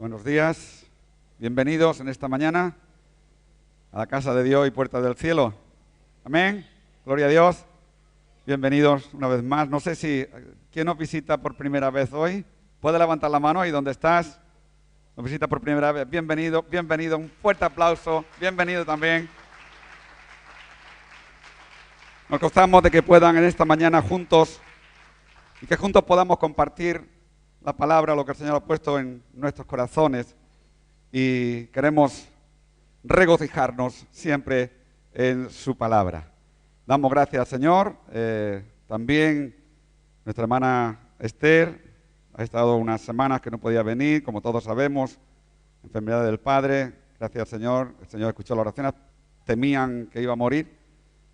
Buenos días, bienvenidos en esta mañana a la casa de Dios y puerta del cielo. Amén, gloria a Dios. Bienvenidos una vez más. No sé si, ¿quién nos visita por primera vez hoy? ¿Puede levantar la mano ahí donde estás? Nos visita por primera vez. Bienvenido, bienvenido. Un fuerte aplauso. Bienvenido también. Nos gozamos de que puedan en esta mañana juntos y que juntos podamos compartir la palabra, lo que el Señor ha puesto en nuestros corazones, y queremos regocijarnos siempre en su palabra. Damos gracias al Señor. También nuestra hermana Esther ha estado unas semanas que no podía venir, como todos sabemos, enfermedad del padre. Gracias al Señor, el Señor escuchó las oraciones, temían que iba a morir,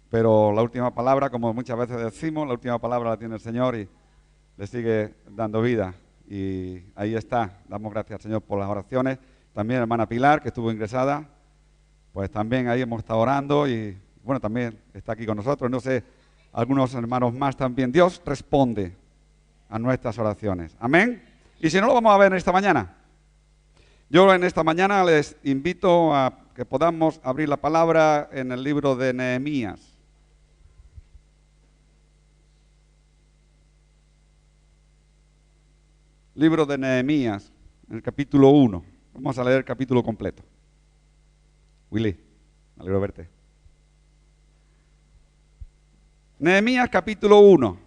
pero la última palabra, como muchas veces decimos, la última palabra la tiene el Señor y le sigue dando vida. Y ahí está, damos gracias al Señor por las oraciones. También hermana Pilar, que estuvo ingresada, pues también ahí hemos estado orando y bueno, también está aquí con nosotros. No sé, algunos hermanos más también. Dios responde a nuestras oraciones. Amén. Y si no, lo vamos a ver en esta mañana. Yo en esta mañana les invito a que podamos abrir la palabra en el libro de Nehemías. Libro de Nehemías, en el capítulo 1. Vamos a leer el capítulo completo. Willy, me alegro de verte. Nehemías capítulo 1.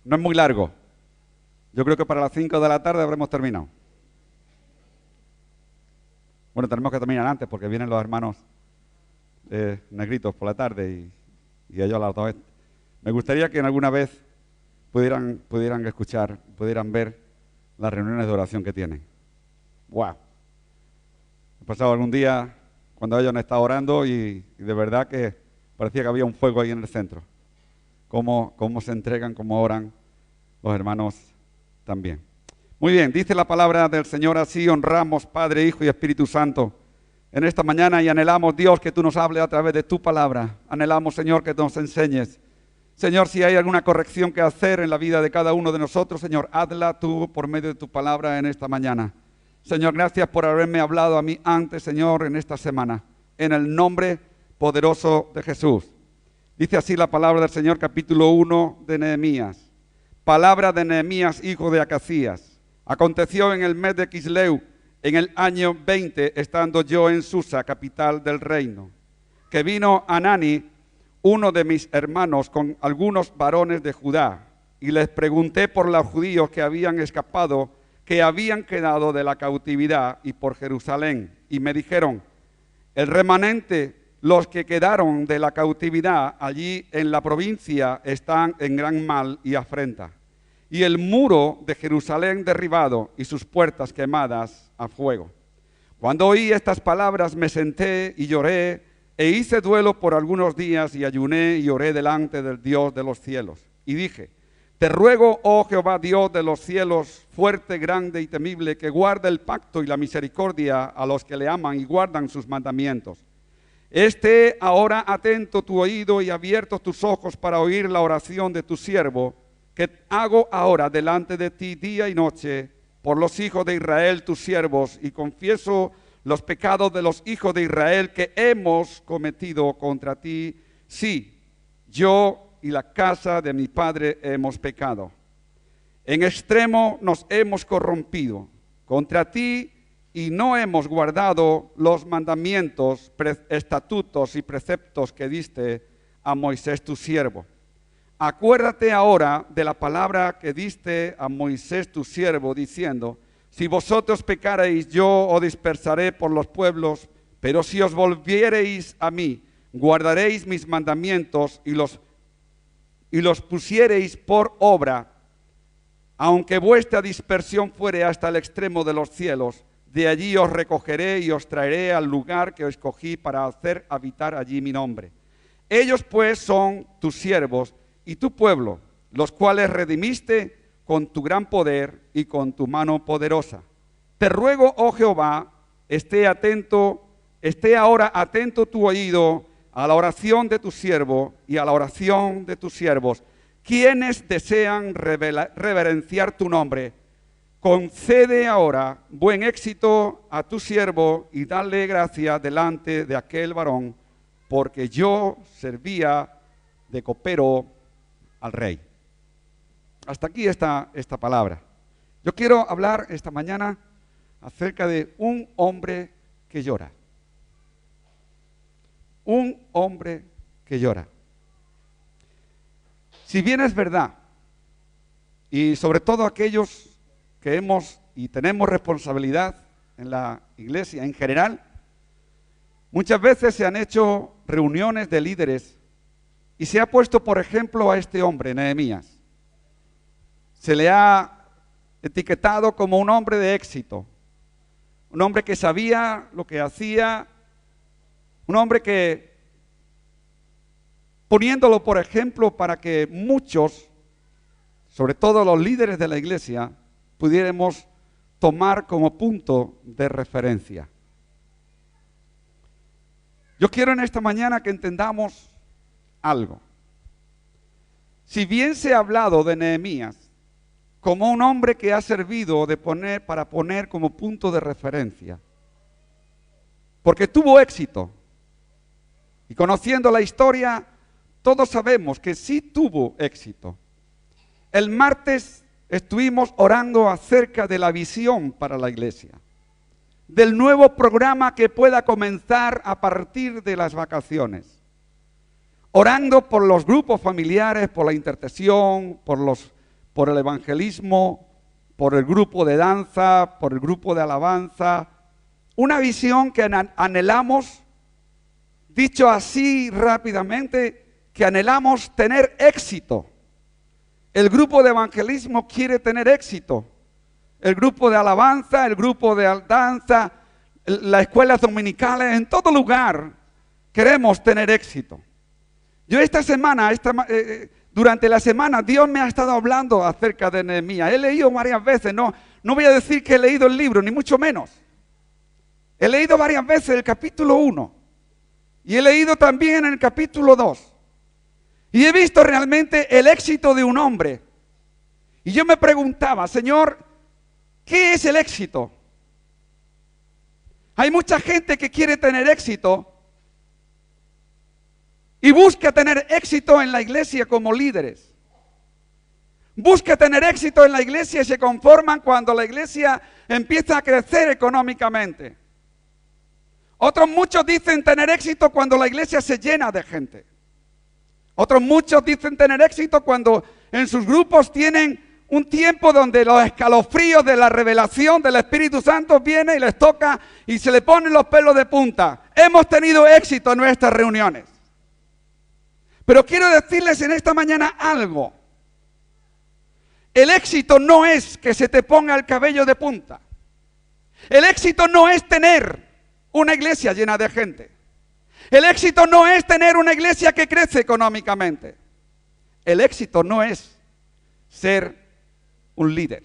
No es muy largo. Yo creo que para las 5 de la tarde habremos terminado. Bueno, tenemos que terminar antes porque vienen los hermanos negritos por la tarde y ellos a las 2. Me gustaría que en alguna vez pudieran escuchar, pudieran ver las reuniones de oración que tienen. ¡Wow! He pasado algún día cuando ellos han estado orando y de verdad que parecía que había un fuego ahí en el centro. Cómo se entregan, cómo oran los hermanos también. Muy bien, dice la palabra del Señor así: honramos Padre, Hijo y Espíritu Santo en esta mañana y anhelamos, Dios, que tú nos hables a través de tu palabra. Anhelamos, Señor, que nos enseñes. Señor, si hay alguna corrección que hacer en la vida de cada uno de nosotros, Señor, hazla tú por medio de tu palabra en esta mañana. Señor, gracias por haberme hablado a mí antes, Señor, en esta semana, en el nombre poderoso de Jesús. Dice así la palabra del Señor, capítulo 1 de Nehemías. Palabra de Nehemías, hijo de Acazías. Aconteció en el mes de Quisleu, en el año 20, estando yo en Susa, capital del reino, que vino Anani, uno de mis hermanos, con algunos varones de Judá, y les pregunté por los judíos que habían escapado, que habían quedado de la cautividad y por Jerusalén. Y me dijeron: el remanente, los que quedaron de la cautividad allí en la provincia, están en gran mal y afrenta, y el muro de Jerusalén derribado y sus puertas quemadas a fuego. Cuando oí estas palabras me senté y lloré, e hice duelo por algunos días y ayuné y oré delante del Dios de los cielos. Y dije: te ruego, oh Jehová, Dios de los cielos, fuerte, grande y temible, que guarde el pacto y la misericordia a los que le aman y guardan sus mandamientos. Esté ahora atento tu oído y abiertos tus ojos para oír la oración de tu siervo, que hago ahora delante de ti día y noche por los hijos de Israel, tus siervos, y confieso los pecados de los hijos de Israel que hemos cometido contra ti. Sí, yo y la casa de mi padre hemos pecado. En extremo nos hemos corrompido contra ti y no hemos guardado los mandamientos, estatutos y preceptos que diste a Moisés tu siervo. Acuérdate ahora de la palabra que diste a Moisés tu siervo, diciendo: si vosotros pecareis, yo os dispersaré por los pueblos, pero si os volviereis a mí, guardaréis mis mandamientos y los pusiereis por obra. Aunque vuestra dispersión fuere hasta el extremo de los cielos, de allí os recogeré y os traeré al lugar que escogí para hacer habitar allí mi nombre. Ellos pues son tus siervos y tu pueblo, los cuales redimiste con tu gran poder y con tu mano poderosa. Te ruego, oh Jehová, esté ahora atento tu oído a la oración de tu siervo y a la oración de tus siervos, quienes desean reverenciar tu nombre. concede ahora buen éxito a tu siervo y dale gracia delante de aquel varón, porque yo servía de copero al rey. Hasta aquí esta palabra. Yo quiero hablar esta mañana acerca de un hombre que llora. Un hombre que llora. Si bien es verdad, y sobre todo aquellos que hemos y tenemos responsabilidad en la iglesia en general, muchas veces se han hecho reuniones de líderes y se ha puesto, por ejemplo, a este hombre, Nehemías. Se le ha etiquetado como un hombre de éxito, un hombre que sabía lo que hacía, un hombre que, poniéndolo por ejemplo para que muchos, sobre todo los líderes de la iglesia, pudiéramos tomar como punto de referencia. Yo quiero en esta mañana que entendamos algo. Si bien se ha hablado de Nehemías como un hombre que ha servido para poner como punto de referencia, porque tuvo éxito, y conociendo la historia, todos sabemos que sí tuvo éxito. El martes estuvimos orando acerca de la visión para la iglesia, del nuevo programa que pueda comenzar a partir de las vacaciones, orando por los grupos familiares, por la intercesión, por el evangelismo, por el grupo de danza, por el grupo de alabanza, una visión que anhelamos, dicho así rápidamente, que anhelamos tener éxito. El grupo de evangelismo quiere tener éxito. El grupo de alabanza, el grupo de danza, las escuelas dominicales, en todo lugar queremos tener éxito. Yo esta semana, durante la semana, Dios me ha estado hablando acerca de Nehemías. He leído varias veces, no voy a decir que he leído el libro, ni mucho menos. He leído varias veces el capítulo 1 y he leído también en el capítulo 2. Y he visto realmente el éxito de un hombre. Y yo me preguntaba, Señor, ¿qué es el éxito? Hay mucha gente que quiere tener éxito y busca tener éxito en la iglesia como líderes. Busca tener éxito en la iglesia y se conforman cuando la iglesia empieza a crecer económicamente. Otros muchos dicen tener éxito cuando la iglesia se llena de gente. Otros muchos dicen tener éxito cuando en sus grupos tienen un tiempo donde los escalofríos de la revelación del Espíritu Santo vienen y les toca y se le ponen los pelos de punta. Hemos tenido éxito en nuestras reuniones. Pero quiero decirles en esta mañana algo. El éxito no es que se te ponga el cabello de punta. El éxito no es tener una iglesia llena de gente. El éxito no es tener una iglesia que crece económicamente. El éxito no es ser un líder.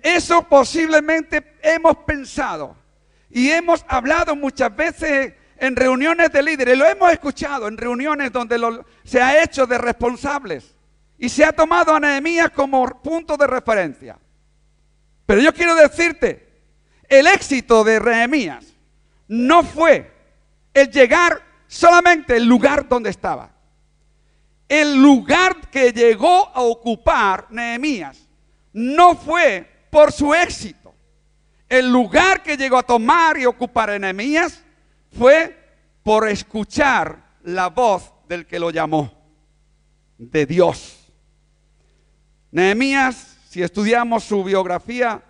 Eso posiblemente hemos pensado y hemos hablado muchas veces en reuniones de líderes. Lo hemos escuchado en reuniones donde se ha hecho de responsables y se ha tomado a Nehemías como punto de referencia. Pero yo quiero decirte, el éxito de Nehemías no fue el llegar solamente al lugar donde estaba. El lugar que llegó a ocupar Nehemías no fue por su éxito. El lugar que llegó a tomar y ocupar Nehemías fue por escuchar la voz del que lo llamó, de Dios. Nehemías, si estudiamos su biografía,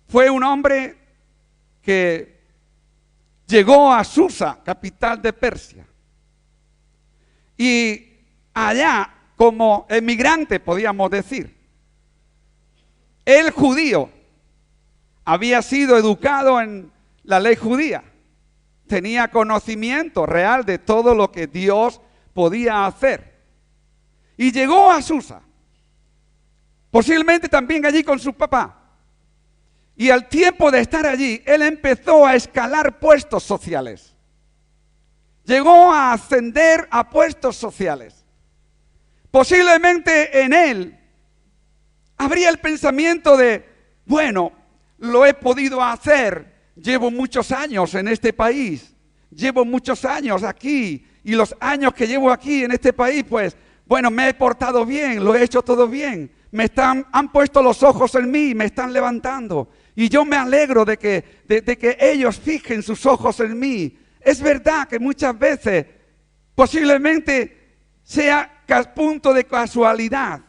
fue un hombre que llegó a Susa, capital de Persia. Y allá, como emigrante, podíamos decir, el judío había sido educado en la ley judía. Tenía conocimiento real de todo lo que Dios podía hacer. Y llegó a Susa, posiblemente también allí con su papá. Y al tiempo de estar allí, él empezó a escalar puestos sociales. Llegó a ascender a puestos sociales. Posiblemente en él Habría el pensamiento de, bueno, lo he podido hacer, llevo muchos años en este país, llevo muchos años aquí, y los años que llevo aquí en este país, pues, bueno, me he portado bien, lo he hecho todo bien, han puesto los ojos en mí, me están levantando, y yo me alegro de que ellos fijen sus ojos en mí. Es verdad que muchas veces, posiblemente sea punto de casualidad,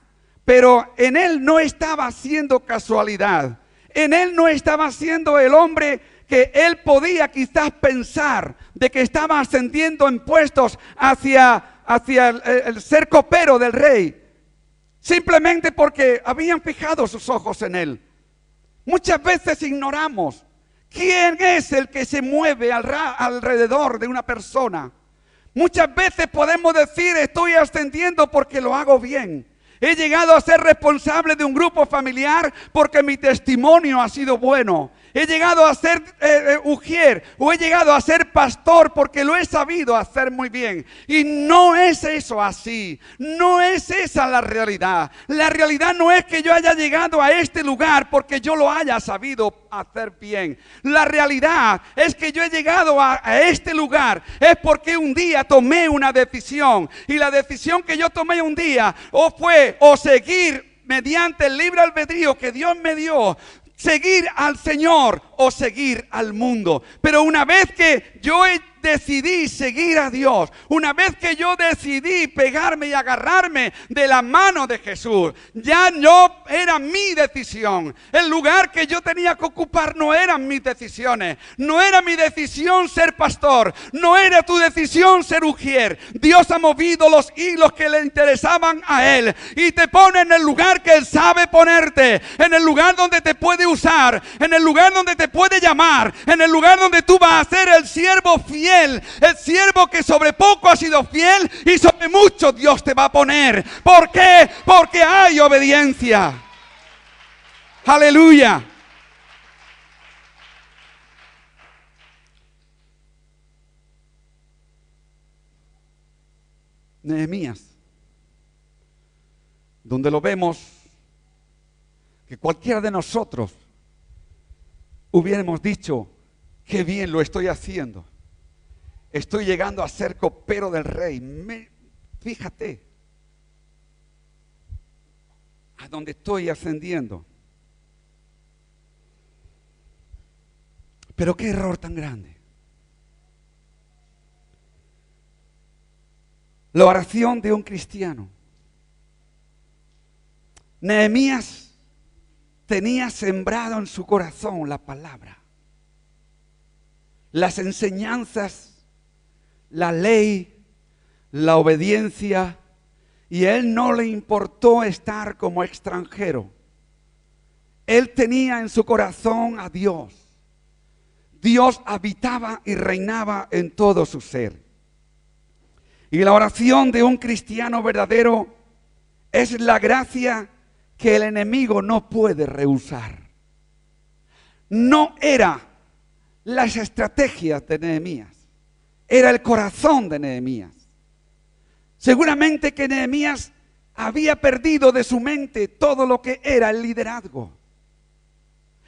pero en él no estaba haciendo casualidad. En él no estaba siendo el hombre que él podía quizás pensar de que estaba ascendiendo en puestos hacia el ser copero del rey. Simplemente porque habían fijado sus ojos en él. Muchas veces ignoramos quién es el que se mueve alrededor de una persona. Muchas veces podemos decir, estoy ascendiendo porque lo hago bien. He llegado a ser responsable de un grupo familiar porque mi testimonio ha sido bueno. He llegado a ser ujier o he llegado a ser pastor porque lo he sabido hacer muy bien. Y no es eso así. No es esa la realidad. La realidad no es que yo haya llegado a este lugar porque yo lo haya sabido hacer bien. La realidad es que yo he llegado a este lugar es porque un día tomé una decisión. Y la decisión que yo tomé un día fue seguir mediante el libre albedrío que Dios me dio, seguir al Señor o seguir al mundo. Pero una vez que yo decidí seguir a Dios, una vez que yo decidí pegarme y agarrarme de la mano de Jesús, ya no era mi decisión. El lugar que yo tenía que ocupar no eran mis decisiones. No era mi decisión ser pastor. No era tu decisión ser ujier. Dios ha movido los hilos que le interesaban a Él y te pone en el lugar que Él sabe ponerte, en el lugar donde te puede usar, en el lugar donde te puede llamar, en el lugar donde tú vas a ser el siervo fiel. El siervo que sobre poco ha sido fiel y sobre mucho Dios te va a poner. ¿Por qué? Porque hay obediencia. Aleluya. Nehemías, donde lo vemos que cualquiera de nosotros hubiéramos dicho, qué bien lo estoy haciendo. Estoy llegando a ser copero del rey. Fíjate a dónde estoy ascendiendo. Pero qué error tan grande. La oración de un cristiano. Nehemías tenía sembrado en su corazón la palabra, las enseñanzas, la ley, la obediencia, y a él no le importó estar como extranjero. Él tenía en su corazón a Dios. Dios habitaba y reinaba en todo su ser. Y la oración de un cristiano verdadero es la gracia que el enemigo no puede rehusar. No era las estrategias de Nehemías. Era el corazón de Nehemías. Seguramente que Nehemías había perdido de su mente todo lo que era el liderazgo.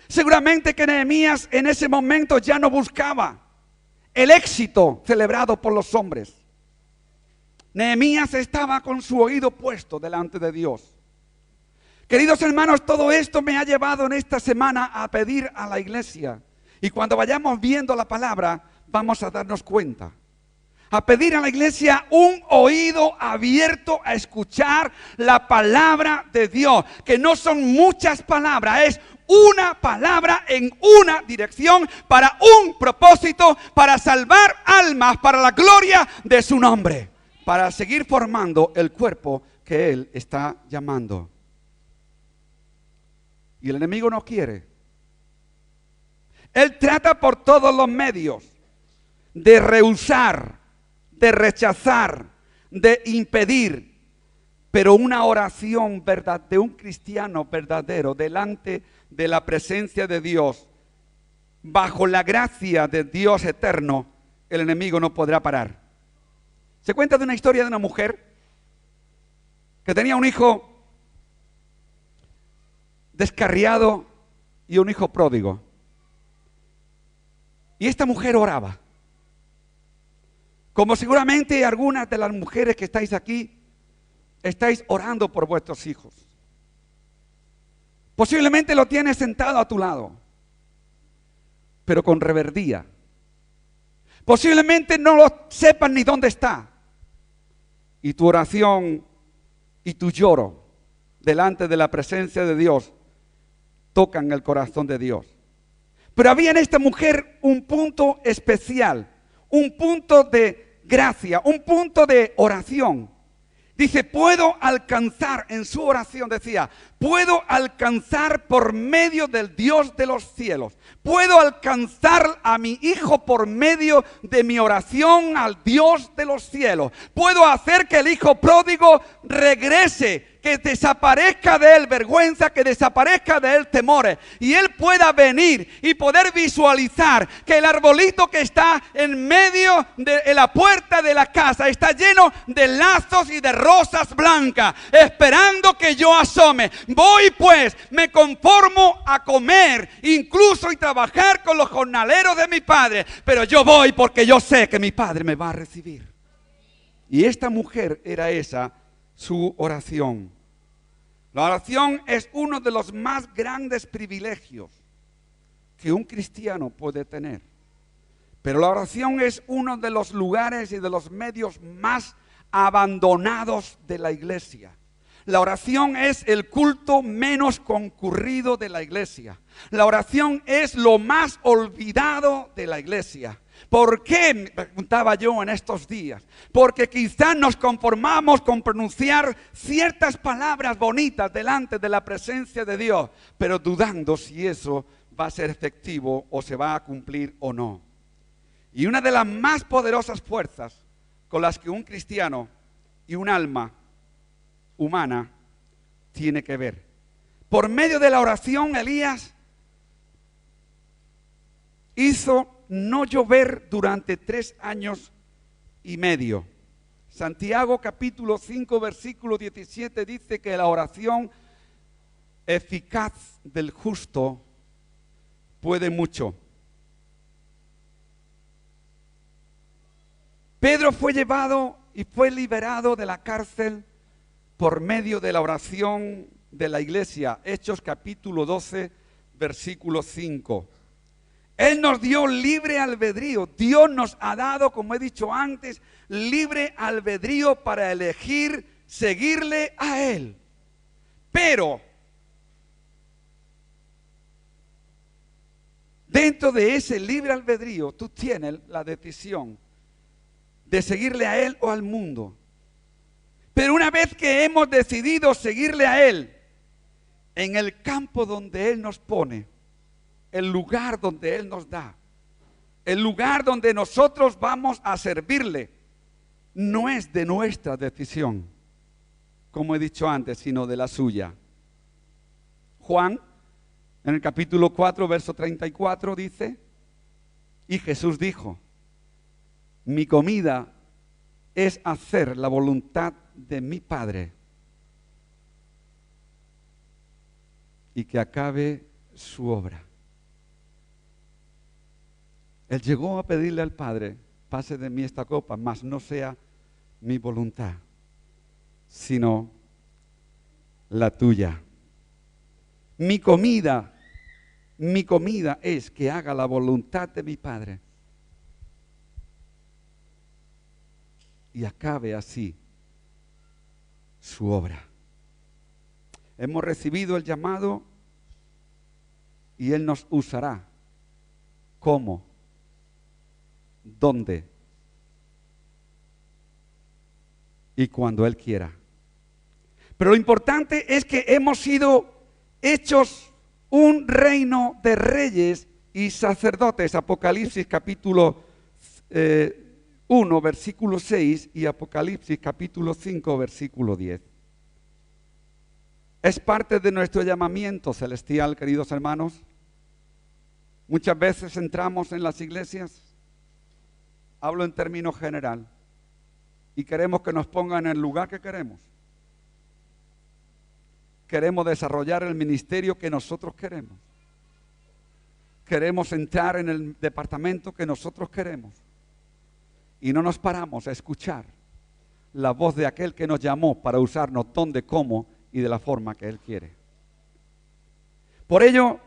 Seguramente que Nehemías en ese momento ya no buscaba el éxito celebrado por los hombres. Nehemías estaba con su oído puesto delante de Dios. Queridos hermanos, todo esto me ha llevado en esta semana a pedir a la iglesia. Y cuando vayamos viendo la palabra, vamos a darnos cuenta. A pedir a la iglesia un oído abierto a escuchar la palabra de Dios. Que no son muchas palabras, es una palabra en una dirección para un propósito, para salvar almas, para la gloria de su nombre. Para seguir formando el cuerpo que Él está llamando. Y el enemigo no quiere. Él trata por todos los medios de rehusar, de rechazar, de impedir. Pero una oración de un cristiano verdadero delante de la presencia de Dios, bajo la gracia de Dios eterno, el enemigo no podrá parar. Se cuenta de una historia de una mujer que tenía un hijo descarriado y un hijo pródigo. Y esta mujer oraba. Como seguramente algunas de las mujeres que estáis aquí, estáis orando por vuestros hijos. Posiblemente lo tienes sentado a tu lado, pero con reverdía. Posiblemente no lo sepas ni dónde está. Y tu oración y tu lloro delante de la presencia de Dios tocan el corazón de Dios. Pero había en esta mujer un punto especial, un punto de gracia, un punto de oración. Dice, puedo alcanzar, en su oración decía, puedo alcanzar por medio del Dios de los cielos. Puedo alcanzar a mi hijo por medio de mi oración al Dios de los cielos. Puedo hacer que el hijo pródigo regrese, que desaparezca de él vergüenza, que desaparezca de él temores, y él pueda venir y poder visualizar que el arbolito que está en medio de la puerta de la casa está lleno de lazos y de rosas blancas, esperando que yo asome. Voy pues, me conformo a comer, incluso y trabajar con los jornaleros de mi padre, pero yo voy porque yo sé que mi padre me va a recibir. Y esta mujer era esa su oración. La oración es uno de los más grandes privilegios que un cristiano puede tener. Pero la oración es uno de los lugares y de los medios más abandonados de la iglesia. La oración es el culto menos concurrido de la iglesia. La oración es lo más olvidado de la iglesia. ¿Por qué? Me preguntaba yo en estos días. Porque quizás nos conformamos con pronunciar ciertas palabras bonitas delante de la presencia de Dios, pero dudando si eso va a ser efectivo o se va a cumplir o no. Y una de las más poderosas fuerzas con las que un cristiano y un alma humana tiene que ver. Por medio de la oración, Elías hizo no llover durante 3 años y medio. Santiago capítulo 5 versículo 17 dice que la oración eficaz del justo puede mucho. Pedro fue llevado y fue liberado de la cárcel por medio de la oración de la iglesia. Hechos capítulo 12 versículo 5. Él nos dio libre albedrío. Dios nos ha dado, como he dicho antes, libre albedrío para elegir seguirle a Él. Pero dentro de ese libre albedrío, tú tienes la decisión de seguirle a Él o al mundo. Pero una vez que hemos decidido seguirle a Él, en el campo donde Él nos pone, el lugar donde Él nos da, el lugar donde nosotros vamos a servirle, no es de nuestra decisión, como he dicho antes, sino de la suya. Juan, en el capítulo 4, verso 34, dice, y Jesús dijo, mi comida es hacer la voluntad de mi Padre y que acabe su obra. Él llegó a pedirle al Padre, pase de mí esta copa, mas no sea mi voluntad, sino la tuya. Mi comida es que haga la voluntad de mi Padre y acabe así su obra. Hemos recibido el llamado y Él nos usará. ¿Cómo? ¿Dónde? Y cuando Él quiera. Pero lo importante es que hemos sido hechos un reino de reyes y sacerdotes. Apocalipsis capítulo 1, versículo 6 y Apocalipsis capítulo 5, versículo 10. Es parte de nuestro llamamiento celestial, queridos hermanos. Muchas veces entramos en las iglesias, hablo en términos general, y queremos que nos pongan en el lugar que queremos. queremos desarrollar el ministerio que nosotros queremos. Queremos entrar en el departamento que nosotros queremos. Y no nos paramos a escuchar la voz de aquel que nos llamó para usarnos donde, cómo y de la forma que Él quiere. Por ello,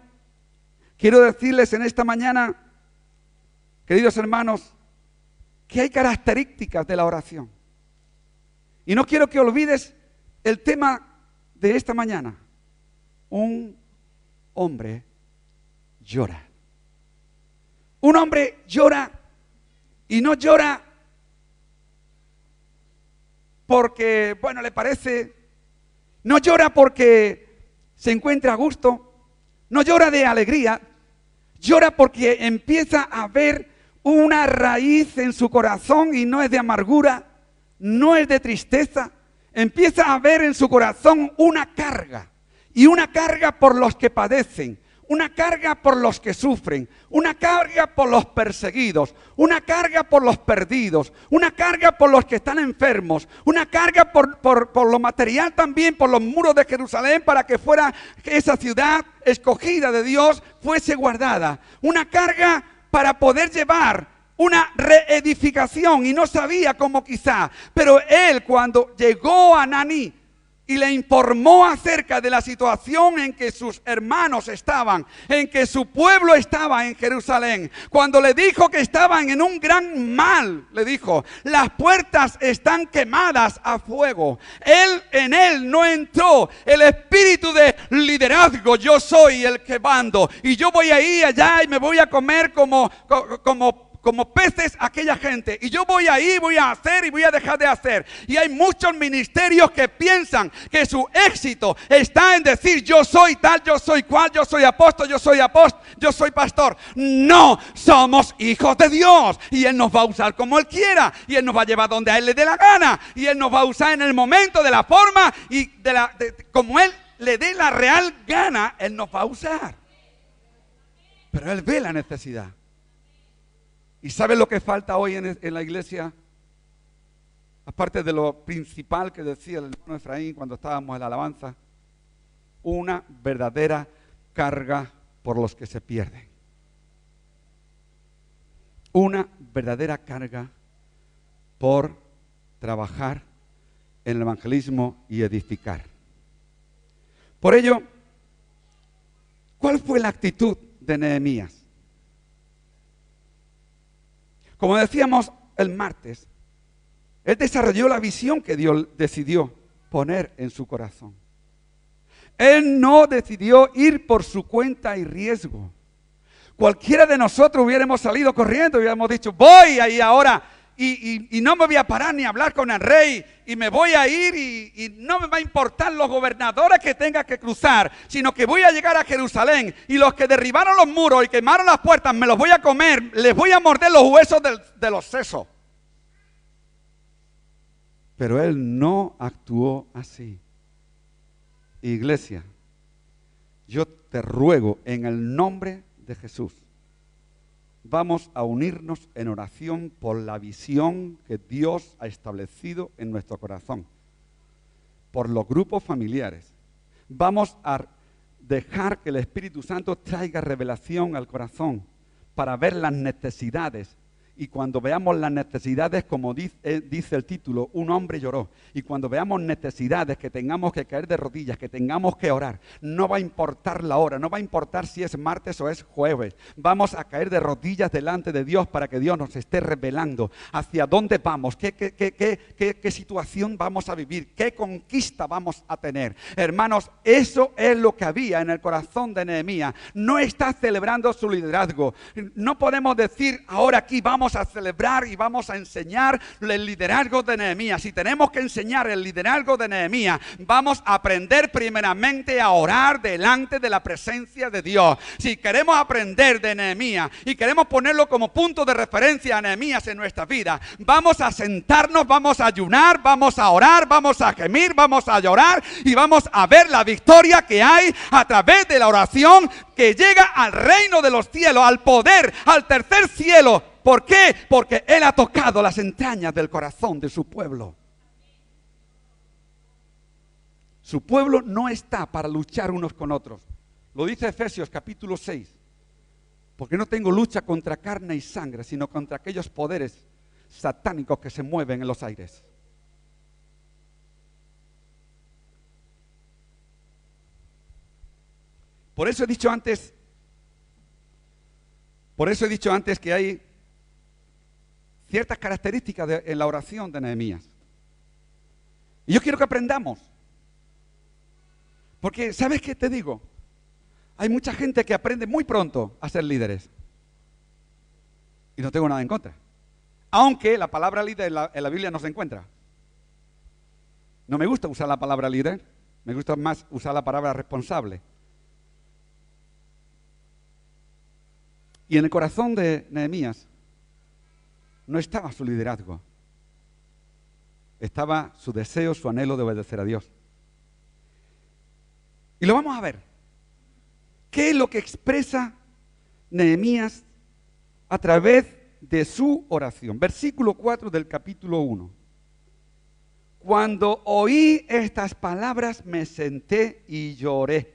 quiero decirles en esta mañana, queridos hermanos, que hay características de la oración. Y no quiero que olvides el tema de esta mañana. Un hombre llora. Un hombre llora y no llora porque, bueno, le parece, no llora porque se encuentra a gusto, no llora de alegría, llora porque empieza a ver una raíz en su corazón y no es de amargura, no es de tristeza, empieza a ver en su corazón una carga, y una carga por los que padecen, una carga por los que sufren, una carga por los perseguidos, una carga por los perdidos, una carga por los que están enfermos, una carga por lo material también, por los muros de Jerusalén, para que fuera esa ciudad escogida de Dios fuese guardada, una carga para poder llevar una reedificación, y no sabía cómo quizá, pero él cuando llegó a Naní y le informó acerca de la situación en que sus hermanos estaban, en que su pueblo estaba en Jerusalén, cuando le dijo que estaban en un gran mal, le dijo, las puertas están quemadas a fuego. En él no entró el espíritu de liderazgo, yo soy el que mando, y yo voy a ir allá y me voy a comer como peces aquella gente, y yo voy ahí, voy a hacer y voy a dejar de hacer. Y hay muchos ministerios que piensan que su éxito está en decir yo soy tal, yo soy cual, yo soy apóstol, yo soy pastor. No, somos hijos de Dios y Él nos va a usar como Él quiera, y Él nos va a llevar donde a Él le dé la gana, y Él nos va a usar en el momento, de la forma y como Él le dé la real gana. Él nos va a usar, pero Él ve la necesidad. ¿Y sabe lo que falta hoy en la iglesia? Aparte de lo principal que decía el hermano Efraín cuando estábamos en la alabanza, una verdadera carga por los que se pierden. Una verdadera carga por trabajar en el evangelismo y edificar. Por ello, ¿cuál fue la actitud de Nehemías? Como decíamos el martes, él desarrolló la visión que Dios decidió poner en su corazón. Él no decidió ir por su cuenta y riesgo. Cualquiera de nosotros hubiéramos salido corriendo y hubiéramos dicho, voy ahí ahora y no me voy a parar ni a hablar con el rey, y me voy a ir y no me va a importar los gobernadores que tenga que cruzar, sino que voy a llegar a Jerusalén, y los que derribaron los muros y quemaron las puertas me los voy a comer, les voy a morder los huesos de los sesos. Pero él no actuó así. Iglesia, yo te ruego en el nombre de Jesús, vamos a unirnos en oración por la visión que Dios ha establecido en nuestro corazón, por los grupos familiares. Vamos a dejar que el Espíritu Santo traiga revelación al corazón para ver las necesidades. Y cuando veamos las necesidades, como dice el título, un hombre lloró. Y cuando veamos necesidades que tengamos que caer de rodillas, que tengamos que orar, no va a importar la hora, no va a importar si es martes o es jueves. Vamos a caer de rodillas delante de Dios para que Dios nos esté revelando hacia dónde vamos, qué situación vamos a vivir, qué conquista vamos a tener. Hermanos, eso es lo que había en el corazón de Nehemías. No está celebrando su liderazgo. No podemos decir ahora aquí vamos a celebrar y vamos a enseñar el liderazgo de Nehemías. Si tenemos que enseñar el liderazgo de Nehemías, vamos a aprender primeramente a orar delante de la presencia de Dios. Si queremos aprender de Nehemías y queremos ponerlo como punto de referencia a Nehemías en nuestra vida, vamos a sentarnos, vamos a ayunar, vamos a orar, vamos a gemir, vamos a llorar y vamos a ver la victoria que hay a través de la oración que llega al reino de los cielos, al poder, al tercer cielo. ¿Por qué? Porque Él ha tocado las entrañas del corazón de su pueblo. Su pueblo no está para luchar unos con otros. Lo dice Efesios capítulo 6. Porque no tengo lucha contra carne y sangre, sino contra aquellos poderes satánicos que se mueven en los aires. Por eso he dicho antes que hay ciertas características en la oración de Nehemías. Y yo quiero que aprendamos. Porque, ¿sabes qué te digo? Hay mucha gente que aprende muy pronto a ser líderes. Y no tengo nada en contra. Aunque la palabra líder en la Biblia no se encuentra. No me gusta usar la palabra líder. Me gusta más usar la palabra responsable. Y en el corazón de Nehemías no estaba su liderazgo. Estaba su deseo, su anhelo de obedecer a Dios. Y lo vamos a ver. ¿Qué es lo que expresa Nehemías a través de su oración? Versículo 4 del capítulo 1. Cuando oí estas palabras me senté y lloré.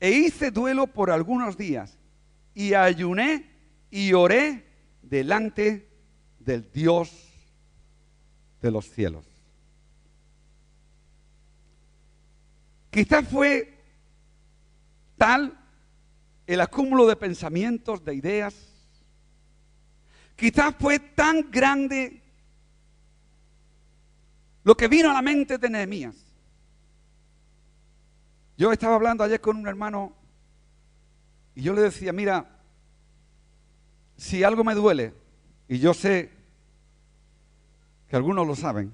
E hice duelo por algunos días. Y ayuné y oré delante del Dios de los cielos. Quizás fue tal el acúmulo de pensamientos, de ideas. Quizás fue tan grande lo que vino a la mente de Nehemías. Yo estaba hablando ayer con un hermano y yo le decía, mira, si algo me duele, y yo sé que algunos lo saben,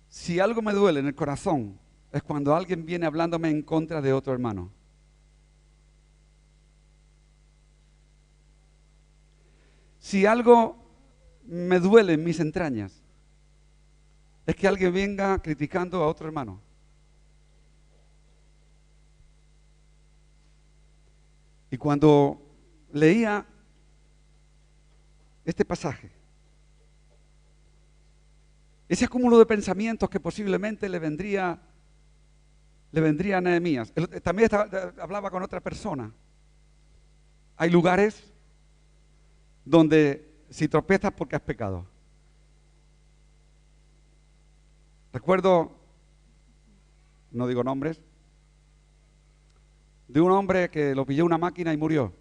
si algo me duele en el corazón, es cuando alguien viene hablándome en contra de otro hermano. Si algo me duele en mis entrañas, es que alguien venga criticando a otro hermano. Y cuando leía este pasaje, ese acúmulo de pensamientos que posiblemente le vendría a Nehemías. También hablaba con otra persona. Hay lugares donde si tropiezas porque has pecado. Recuerdo, no digo nombres, de un hombre que lo pilló una máquina y murió.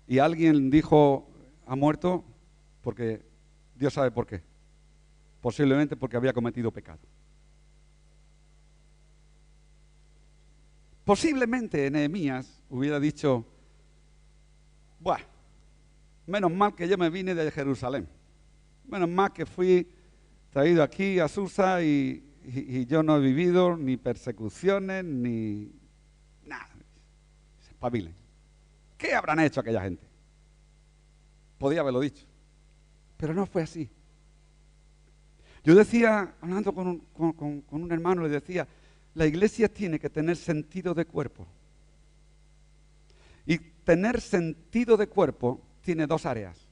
Y alguien dijo, ha muerto porque Dios sabe por qué. Posiblemente porque había cometido pecado. Posiblemente Nehemías hubiera dicho, bueno, menos mal que yo me vine de Jerusalén. Menos mal que fui traído aquí a Susa y yo no he vivido ni persecuciones ni nada. Se espabilen. ¿Qué habrán hecho aquella gente? Podía haberlo dicho. Pero no fue así. Yo decía, hablando con un hermano, le decía, la iglesia tiene que tener sentido de cuerpo. Y tener sentido de cuerpo tiene dos áreas.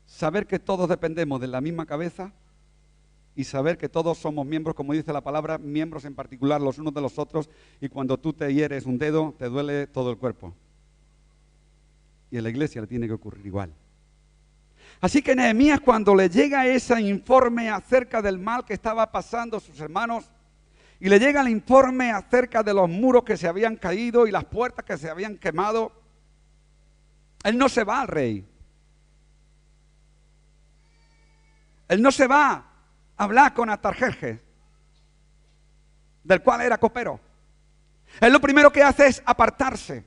Saber que todos dependemos de la misma cabeza y saber que todos somos miembros, como dice la palabra, miembros en particular los unos de los otros, y cuando tú te hieres un dedo, te duele todo el cuerpo. Y en la iglesia le tiene que ocurrir igual. Así que Nehemías, cuando le llega ese informe acerca del mal que estaba pasando a sus hermanos, y le llega el informe acerca de los muros que se habían caído y las puertas que se habían quemado, él no se va al rey. Él no se va a hablar con Artajerjes, del cual era copero. Él lo primero que hace es apartarse.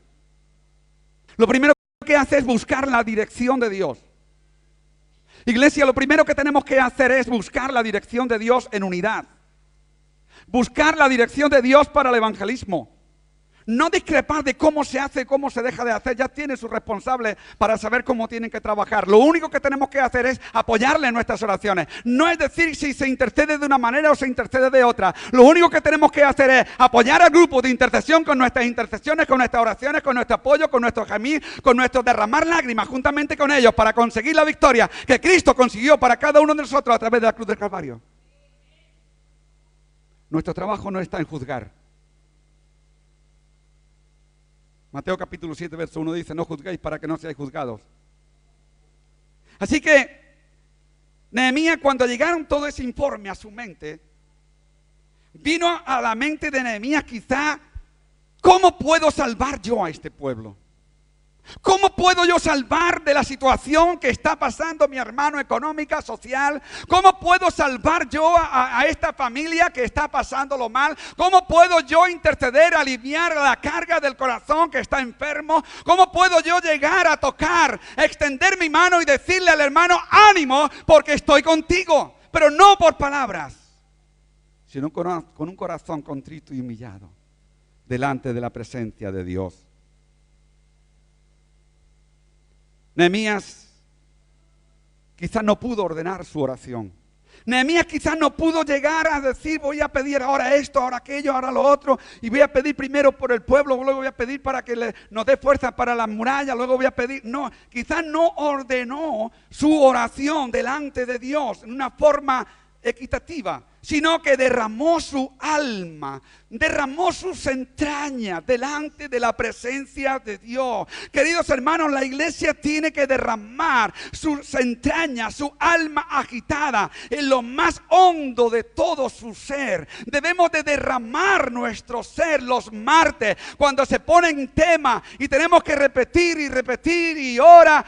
Lo primero que hace es buscar la dirección de Dios. Iglesia, lo primero que tenemos que hacer es buscar la dirección de Dios en unidad. Buscar la dirección de Dios para el evangelismo. No discrepar de cómo se hace, cómo se deja de hacer. Ya tiene sus responsables para saber cómo tienen que trabajar. Lo único que tenemos que hacer es apoyarle en nuestras oraciones. No es decir si se intercede de una manera o se intercede de otra. Lo único que tenemos que hacer es apoyar al grupo de intercesión con nuestras intercesiones, con nuestras oraciones, con nuestro apoyo, con nuestro gemir, con nuestro derramar lágrimas juntamente con ellos para conseguir la victoria que Cristo consiguió para cada uno de nosotros a través de la cruz del Calvario. Nuestro trabajo no está en juzgar. Mateo capítulo 7, verso 1 dice, no juzguéis para que no seáis juzgados. Así que Nehemías, cuando llegaron todo ese informe a su mente, vino a la mente de Nehemías quizá, ¿cómo puedo salvar yo a este pueblo? ¿Cómo puedo yo salvar de la situación que está pasando mi hermano económica, social? ¿Cómo puedo salvar yo a esta familia que está pasándolo mal? ¿Cómo puedo yo interceder, aliviar la carga del corazón que está enfermo? ¿Cómo puedo yo llegar a tocar, extender mi mano y decirle al hermano, ánimo, porque estoy contigo? Pero no por palabras, sino con un corazón contrito y humillado delante de la presencia de Dios. Nehemías quizás no pudo ordenar su oración. Nehemías quizás no pudo llegar a decir, voy a pedir ahora esto, ahora aquello, ahora lo otro, y voy a pedir primero por el pueblo, luego voy a pedir para que nos dé fuerza para las murallas, luego voy a pedir. No, quizás no ordenó su oración delante de Dios en una forma equitativa, sino que derramó su alma, derramó sus entrañas delante de la presencia de Dios. Queridos hermanos, la iglesia tiene que derramar sus entrañas, su alma agitada en lo más hondo de todo su ser. Debemos de derramar nuestro ser los martes cuando se pone en tema y tenemos que repetir y repetir y ora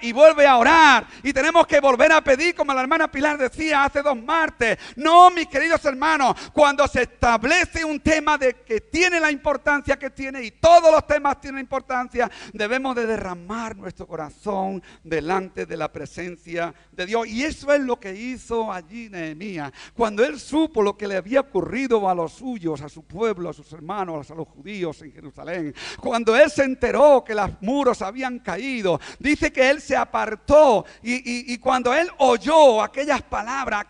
y vuelve a orar y tenemos que volver a pedir, como la hermana Pilar decía hace 2 martes. No, mis queridos hermanos, cuando se establece un tema de que tiene la importancia que tiene y todos los temas tienen importancia, debemos de derramar nuestro corazón delante de la presencia de Dios. Y eso es lo que hizo allí Nehemías. Cuando él supo lo que le había ocurrido a los suyos, a su pueblo, a sus hermanos, a los judíos en Jerusalén, cuando él se enteró que los muros habían caído, dice que él se apartó y cuando él oyó aquellas palabras,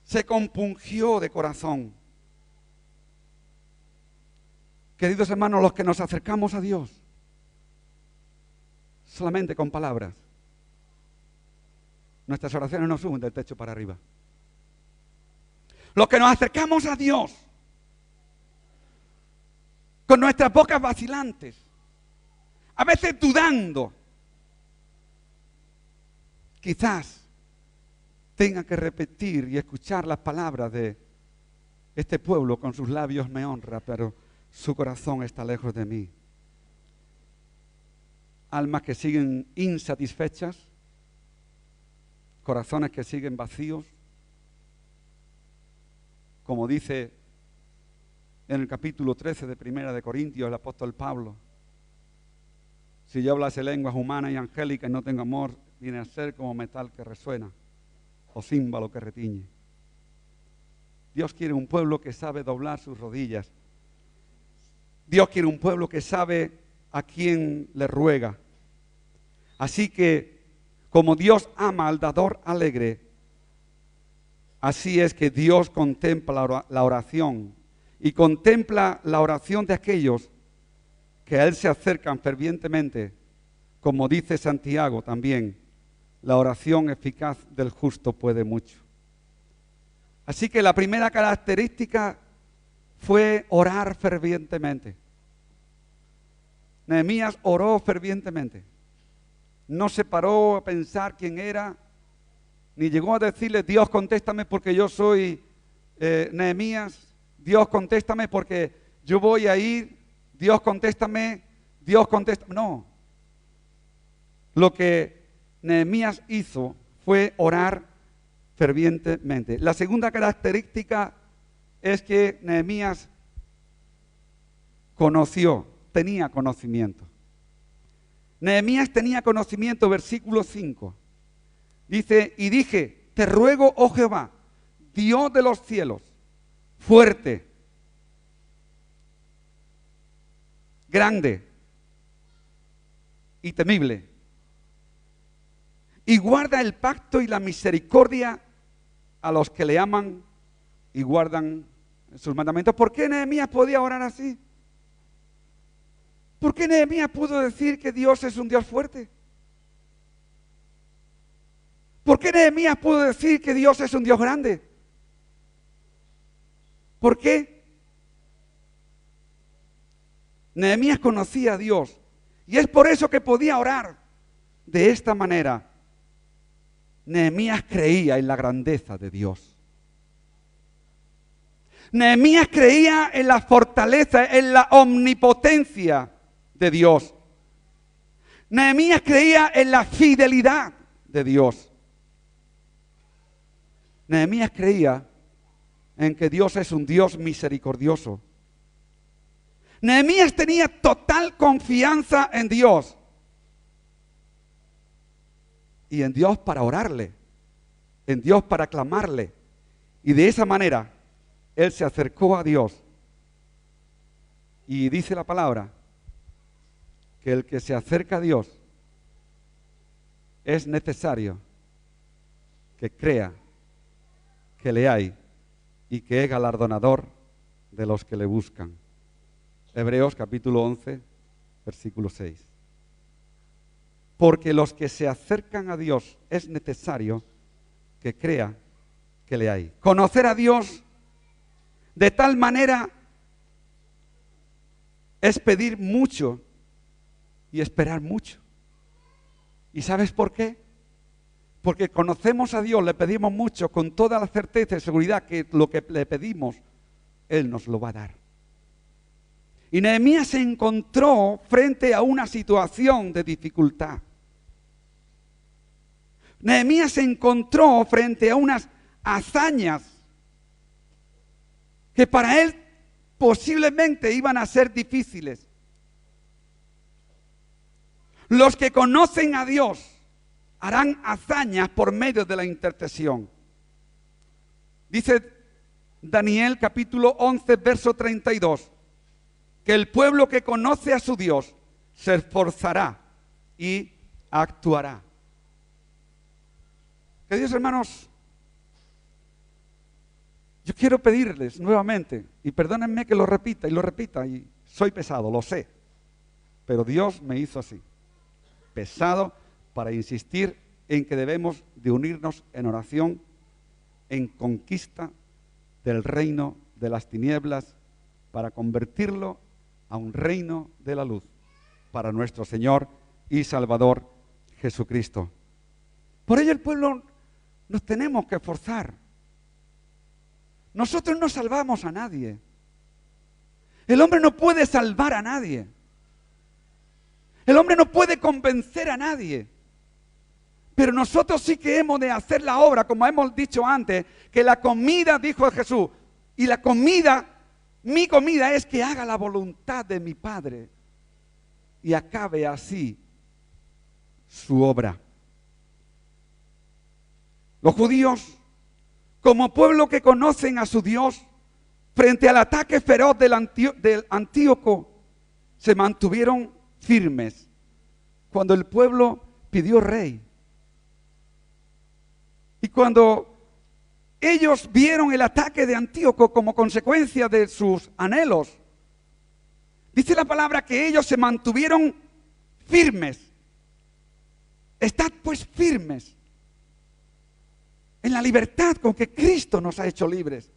se compungió de corazón. Queridos hermanos, los que nos acercamos a Dios solamente con palabras, nuestras oraciones no suben del techo para arriba. Los que nos acercamos a Dios con nuestras bocas vacilantes, a veces dudando, quizás tenga que repetir y escuchar las palabras de este pueblo, con sus labios me honra, pero su corazón está lejos de mí. Almas que siguen insatisfechas, corazones que siguen vacíos, como dice en el capítulo 13 de Primera de Corintios el apóstol Pablo: si yo hablase lenguas humanas y angélicas y no tengo amor, viene a ser como metal que resuena o címbalo que retiñe. Dios quiere un pueblo que sabe doblar sus rodillas. Dios quiere un pueblo que sabe a quién le ruega. Así que, como Dios ama al dador alegre, así es que Dios contempla la oración y contempla la oración de aquellos que a Él se acercan fervientemente, como dice Santiago también. La oración eficaz del justo puede mucho. Así que la primera característica fue orar fervientemente. Nehemías oró fervientemente. No se paró a pensar quién era, ni llegó a decirle, Dios contéstame porque yo soy Nehemías, Dios contéstame porque yo voy a ir, Dios contéstame. No. Lo que Nehemías hizo fue orar fervientemente. La segunda característica es que Nehemías tenía conocimiento. Nehemías tenía conocimiento, versículo 5. Dice, y dije, te ruego, oh Jehová, Dios de los cielos, fuerte, grande y temible. Y guarda el pacto y la misericordia a los que le aman y guardan sus mandamientos. ¿Por qué Nehemías podía orar así? ¿Por qué Nehemías pudo decir que Dios es un Dios fuerte? ¿Por qué Nehemías pudo decir que Dios es un Dios grande? ¿Por qué? Nehemías conocía a Dios y es por eso que podía orar de esta manera. Nehemías creía en la grandeza de Dios. Nehemías creía en la fortaleza, en la omnipotencia de Dios. Nehemías creía en la fidelidad de Dios. Nehemías creía en que Dios es un Dios misericordioso. Nehemías tenía total confianza en Dios. Y en Dios para orarle, en Dios para clamarle. Y de esa manera, él se acercó a Dios. Y dice la palabra, que el que se acerca a Dios, es necesario que crea que le hay y que es galardonador de los que le buscan. Hebreos capítulo 11, versículo 6. Porque los que se acercan a Dios es necesario que crea que le hay. Conocer a Dios de tal manera es pedir mucho y esperar mucho. ¿Y sabes por qué? Porque conocemos a Dios, le pedimos mucho con toda la certeza y seguridad que lo que le pedimos, Él nos lo va a dar. Y Nehemías se encontró frente a una situación de dificultad. Nehemías se encontró frente a unas hazañas que para él posiblemente iban a ser difíciles. Los que conocen a Dios harán hazañas por medio de la intercesión. Dice Daniel capítulo 11, verso 32, que el pueblo que conoce a su Dios se esforzará y actuará. Queridos hermanos, yo quiero pedirles nuevamente, y perdónenme que lo repita, y soy pesado, lo sé, pero Dios me hizo así, pesado para insistir en que debemos de unirnos en oración, en conquista del reino de las tinieblas, para convertirlo a un reino de la luz, para nuestro Señor y Salvador Jesucristo. Por ello el pueblo nos tenemos que esforzar. Nosotros no salvamos a nadie. El hombre no puede salvar a nadie. El hombre no puede convencer a nadie. Pero nosotros sí que hemos de hacer la obra, como hemos dicho antes, que la comida, dijo Jesús, y la comida, mi comida es que haga la voluntad de mi Padre y acabe así su obra. Los judíos, como pueblo que conocen a su Dios, frente al ataque feroz del Antíoco, se mantuvieron firmes cuando el pueblo pidió rey. Y cuando ellos vieron el ataque de Antíoco como consecuencia de sus anhelos, dice la palabra que ellos se mantuvieron firmes. Estad pues firmes en la libertad con que Cristo nos ha hecho libres.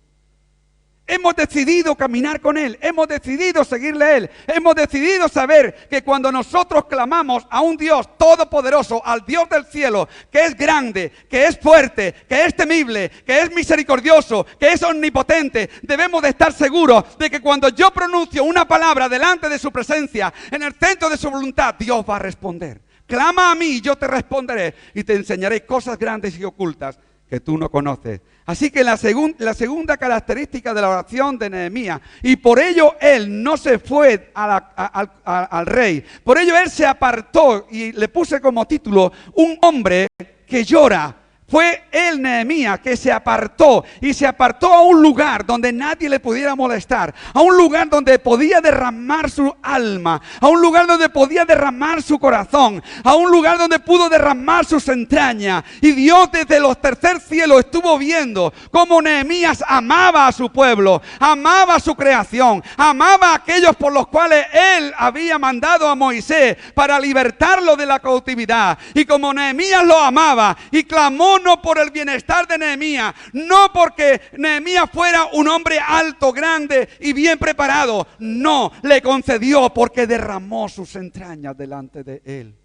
Hemos decidido caminar con Él, hemos decidido seguirle a Él, hemos decidido saber que cuando nosotros clamamos a un Dios todopoderoso, al Dios del cielo, que es grande, que es fuerte, que es temible, que es misericordioso, que es omnipotente, debemos de estar seguros de que cuando yo pronuncio una palabra delante de su presencia, en el centro de su voluntad, Dios va a responder. Clama a mí y yo te responderé y te enseñaré cosas grandes y ocultas que tú no conoces. Así que la segunda característica de la oración de Nehemías, y por ello él no se fue al rey, por ello él se apartó y le puse como título, un hombre que llora. Fue él, Nehemías, que se apartó y se apartó a un lugar donde nadie le pudiera molestar, a un lugar donde podía derramar su alma, a un lugar donde podía derramar su corazón, a un lugar donde pudo derramar sus entrañas. Y Dios desde los tercer cielos estuvo viendo cómo Nehemías amaba a su pueblo, amaba a su creación, amaba a aquellos por los cuales él había mandado a Moisés para libertarlo de la cautividad. Y como Nehemías lo amaba y clamó no por el bienestar de Nehemías, no porque Nehemías fuera un hombre alto, grande y bien preparado, no, le concedió porque derramó sus entrañas delante de él.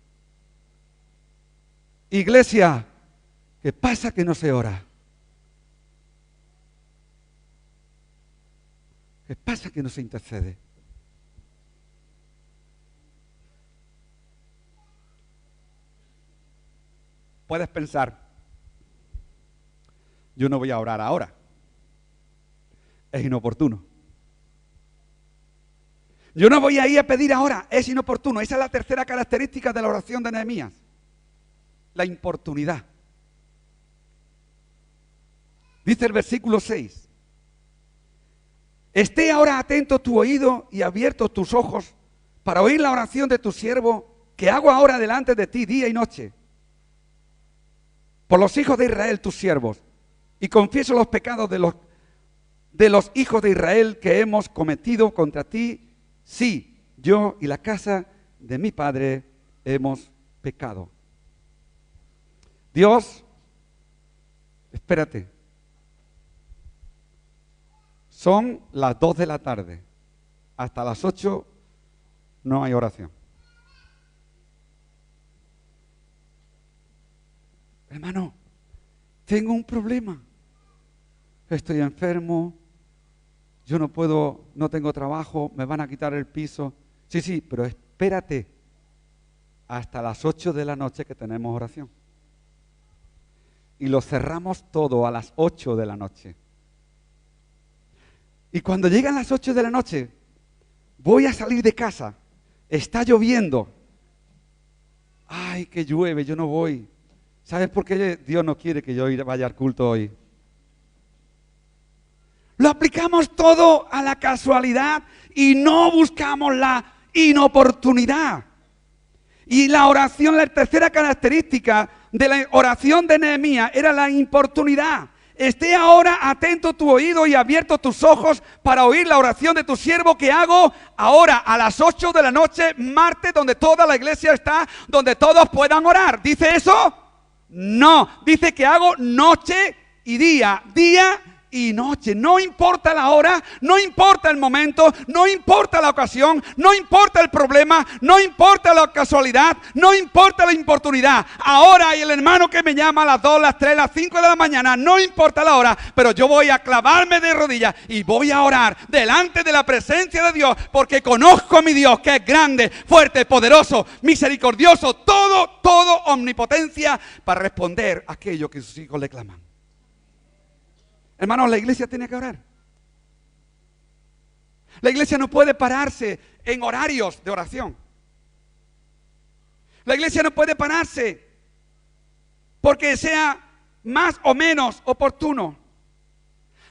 Iglesia, ¿qué pasa que no se ora? ¿Qué pasa que no se intercede? Puedes pensar, yo no voy a orar ahora. Es inoportuno. Yo no voy a ir a pedir ahora. Es inoportuno. Esa es la tercera característica de la oración de Nehemías. La importunidad. Dice el versículo 6. Esté ahora atento tu oído y abiertos tus ojos para oír la oración de tu siervo que hago ahora delante de ti día y noche. Por los hijos de Israel, tus siervos. Y confieso los pecados de los hijos de Israel que hemos cometido contra ti. Sí, yo y la casa de mi padre hemos pecado. Dios, espérate. Son las 2 de la tarde. Hasta las 8 no hay oración. Hermano, tengo un problema. Estoy enfermo. Yo no puedo, no tengo trabajo, me van a quitar el piso. Sí, pero espérate hasta las 8 de la noche que tenemos oración. Y lo cerramos todo a las 8 de la noche. Y cuando llegan las 8 de la noche, voy a salir de casa. Está lloviendo. Ay, que llueve, yo no voy. ¿Sabes por qué Dios no quiere que yo vaya al culto hoy? Lo aplicamos todo a la casualidad y no buscamos la inoportunidad. Y la oración, la tercera característica de la oración de Nehemías era la importunidad. Esté ahora atento tu oído y abierto tus ojos para oír la oración de tu siervo que hago ahora a las 8 de la noche, martes, donde toda la iglesia está, donde todos puedan orar. ¿Dice eso? No, dice que hago noche y día y noche. No importa la hora, no importa el momento, no importa la ocasión, no importa el problema, no importa la casualidad, no importa la importunidad. Ahora hay el hermano que me llama a las 2, las 3, las 5 de la mañana, no importa la hora, pero yo voy a clavarme de rodillas y voy a orar delante de la presencia de Dios, porque conozco a mi Dios que es grande, fuerte, poderoso, misericordioso, todo omnipotencia para responder a aquello que sus hijos le claman. Hermanos, la iglesia tiene que orar. La iglesia no puede pararse en horarios de oración. La iglesia no puede pararse porque sea más o menos oportuno.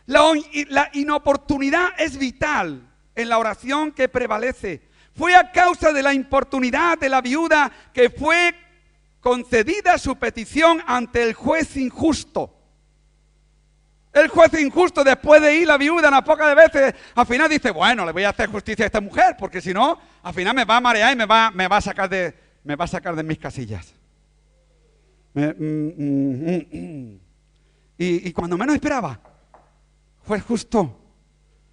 La inoportunidad es vital en la oración que prevalece. Fue a causa de la importunidad de la viuda que fue concedida su petición ante el juez injusto. El juez injusto, después de ir la viuda unas pocas veces, al final dice, bueno, le voy a hacer justicia a esta mujer, porque si no, al final me va a marear y me va a sacar de mis casillas. Y cuando menos esperaba, juez justo,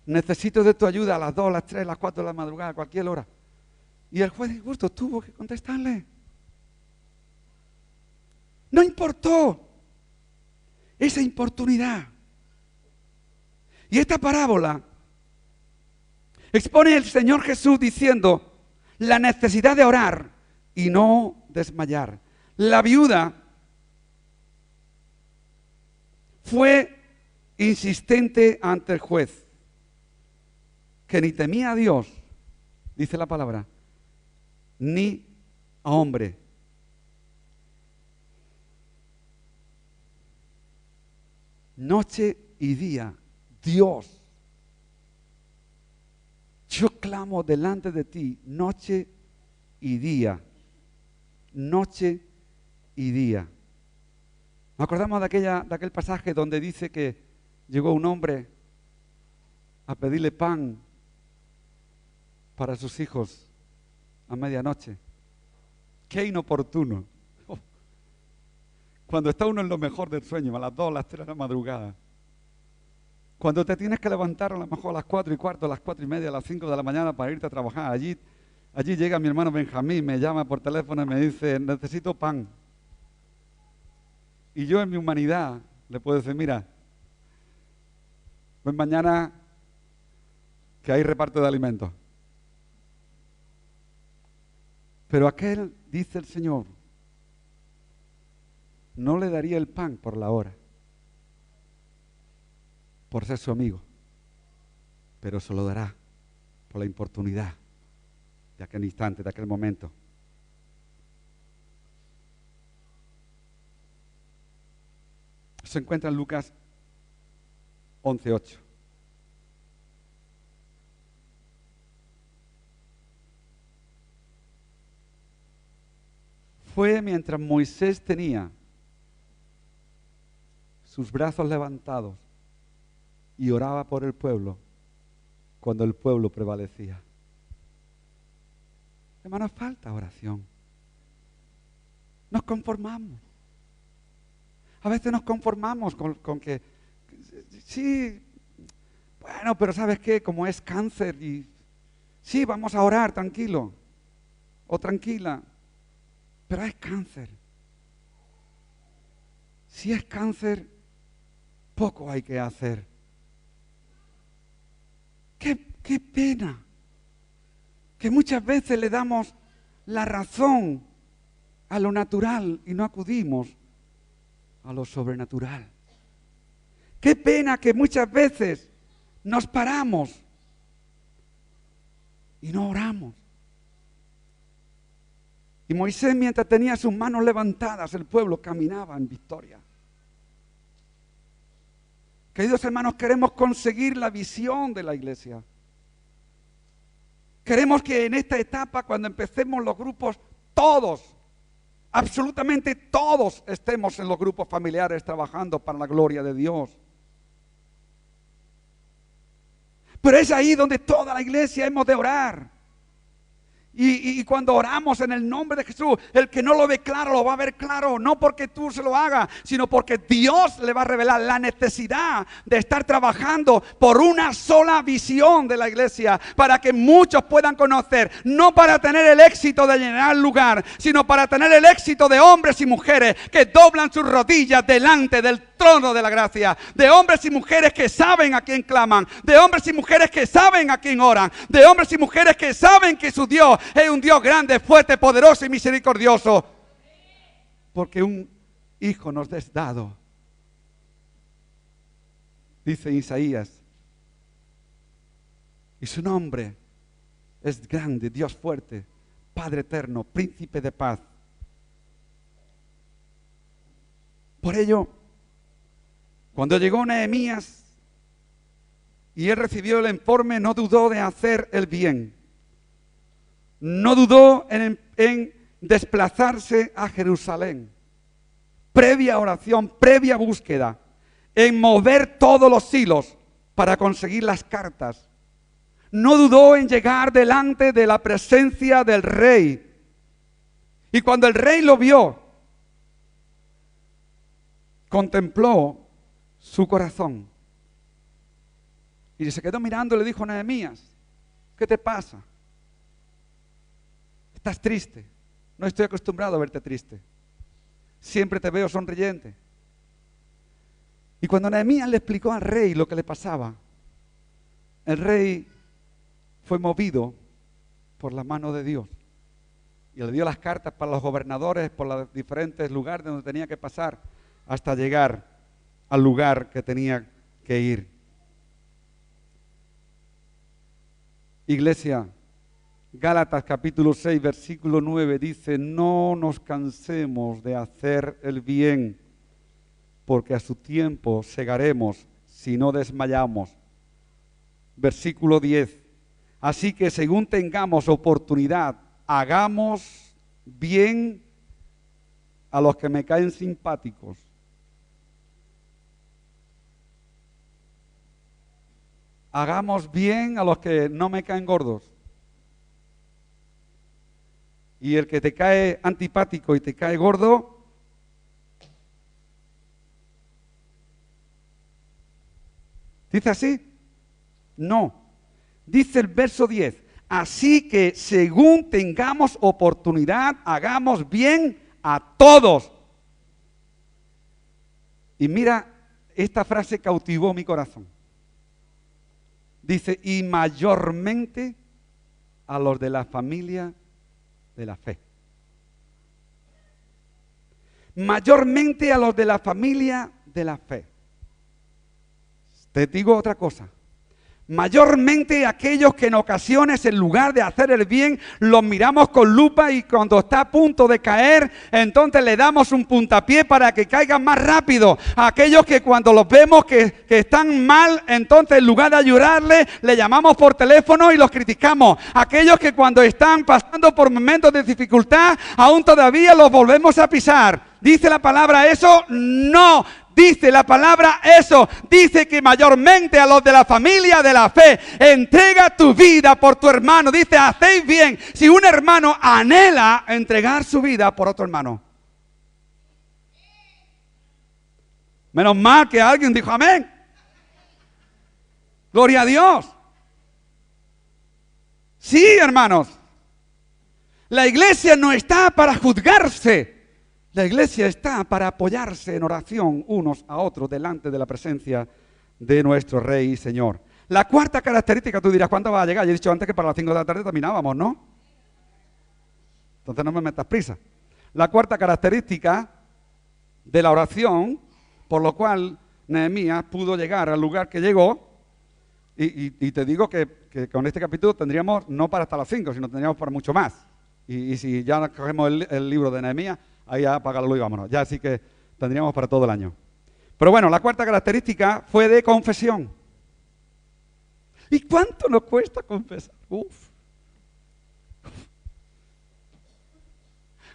necesito de tu ayuda a las 2, las 3, las 4 de la madrugada, a cualquier hora. Y el juez injusto tuvo que contestarle. No importó esa importunidad. Y esta parábola expone el Señor Jesús diciendo la necesidad de orar y no desmayar. La viuda fue insistente ante el juez, que ni temía a Dios, dice la palabra, ni a hombre. noche y día. Dios, yo clamo delante de ti noche y día. Noche y día. Nos acordamos de aquel pasaje donde dice que llegó un hombre a pedirle pan para sus hijos a medianoche. Qué inoportuno. Cuando está uno en lo mejor del sueño, a las 2, a las 3 de la madrugada. Cuando te tienes que levantar a lo mejor a las 4:15, a las 4:30, a las 5 de la mañana para irte a trabajar. Allí llega mi hermano Benjamín, me llama por teléfono y me dice, necesito pan. Y yo en mi humanidad le puedo decir, mira, ven mañana que hay reparto de alimentos. Pero aquel, dice el Señor, no le daría el pan por la hora, por ser su amigo, pero se lo dará por la importunidad de aquel instante, de aquel momento. Se encuentra en Lucas 11:8. Fue mientras Moisés tenía sus brazos levantados y oraba por el pueblo, cuando el pueblo prevalecía. Hermanos, falta oración. Nos conformamos. A veces nos conformamos con que, sí, bueno, pero ¿sabes qué? Como es cáncer y sí, vamos a orar, tranquilo o tranquila, pero es cáncer. Si es cáncer, poco hay que hacer. Qué pena que muchas veces le damos la razón a lo natural y no acudimos a lo sobrenatural. Qué pena que muchas veces nos paramos y no oramos. Y Moisés, mientras tenía sus manos levantadas, el pueblo caminaba en victoria. Queridos hermanos, queremos conseguir la visión de la iglesia. Queremos que en esta etapa, cuando empecemos los grupos, todos, absolutamente todos, estemos en los grupos familiares trabajando para la gloria de Dios. Pero es ahí donde toda la iglesia hemos de orar. Y cuando oramos en el nombre de Jesús, el que no lo ve claro, lo va a ver claro. No porque tú se lo hagas, sino porque Dios le va a revelar la necesidad de estar trabajando por una sola visión de la iglesia, para que muchos puedan conocer, no para tener el éxito de llenar el lugar, sino para tener el éxito de hombres y mujeres que doblan sus rodillas delante del trono de la gracia, de hombres y mujeres que saben a quién claman, de hombres y mujeres que saben a quién oran, de hombres y mujeres que saben que su Dios es un Dios grande, fuerte, poderoso y misericordioso, porque un hijo nos es dado, dice Isaías, y su nombre es grande, Dios fuerte, Padre eterno, príncipe de paz. Por ello, cuando llegó Nehemías y él recibió el informe, no dudó de hacer el bien. No dudó en desplazarse a Jerusalén. Previa oración, previa búsqueda, en mover todos los hilos para conseguir las cartas. No dudó en llegar delante de la presencia del rey. Y cuando el rey lo vio, contempló su corazón. Y se quedó mirando y le dijo a Nehemías, ¿qué te pasa? ¿Estás triste? No estoy acostumbrado a verte triste. Siempre te veo sonriente. Y cuando Nehemías le explicó al rey lo que le pasaba, el rey fue movido por la mano de Dios. Y le dio las cartas para los gobernadores por los diferentes lugares donde tenía que pasar hasta llegar al lugar que tenía que ir. Iglesia, Gálatas capítulo 6, versículo 9 dice, no nos cansemos de hacer el bien, porque a su tiempo segaremos si no desmayamos. Versículo 10. Así que según tengamos oportunidad, hagamos bien a los que me caen simpáticos. Hagamos bien a los que no me caen gordos. Y el que te cae antipático y te cae gordo, ¿dice así? No. Dice el verso 10. Así que según tengamos oportunidad, hagamos bien a todos. Y mira, esta frase cautivó mi corazón. Dice, y mayormente a los de la familia de la fe. Mayormente a los de la familia de la fe. Te digo otra cosa. Mayormente aquellos que en ocasiones, en lugar de hacer el bien, los miramos con lupa y cuando está a punto de caer, entonces le damos un puntapié para que caigan más rápido. Aquellos que cuando los vemos que están mal, entonces en lugar de ayudarles, le llamamos por teléfono y los criticamos. Aquellos que cuando están pasando por momentos de dificultad, aún todavía los volvemos a pisar. ¿Dice la palabra eso? No. Dice la palabra eso, dice que mayormente a los de la familia de la fe, entrega tu vida por tu hermano. Dice, hacéis bien. Si un hermano anhela entregar su vida por otro hermano. Menos mal que alguien dijo amén. Gloria a Dios. Sí, hermanos. La iglesia no está para juzgarse. La iglesia está para apoyarse en oración unos a otros delante de la presencia de nuestro Rey y Señor. La cuarta característica, tú dirás, ¿cuándo va a llegar? Yo he dicho antes que para las 5 de la tarde terminábamos, ¿no? Entonces no me metas prisa. La cuarta característica de la oración, por lo cual Nehemías pudo llegar al lugar que llegó, y te digo que con este capítulo tendríamos no para hasta las 5, sino tendríamos para mucho más. Y si ya cogemos el libro de Nehemías, ahí apágalo y vámonos. Ya así que tendríamos para todo el año. Pero bueno, la cuarta característica fue de confesión. ¿Y cuánto nos cuesta confesar?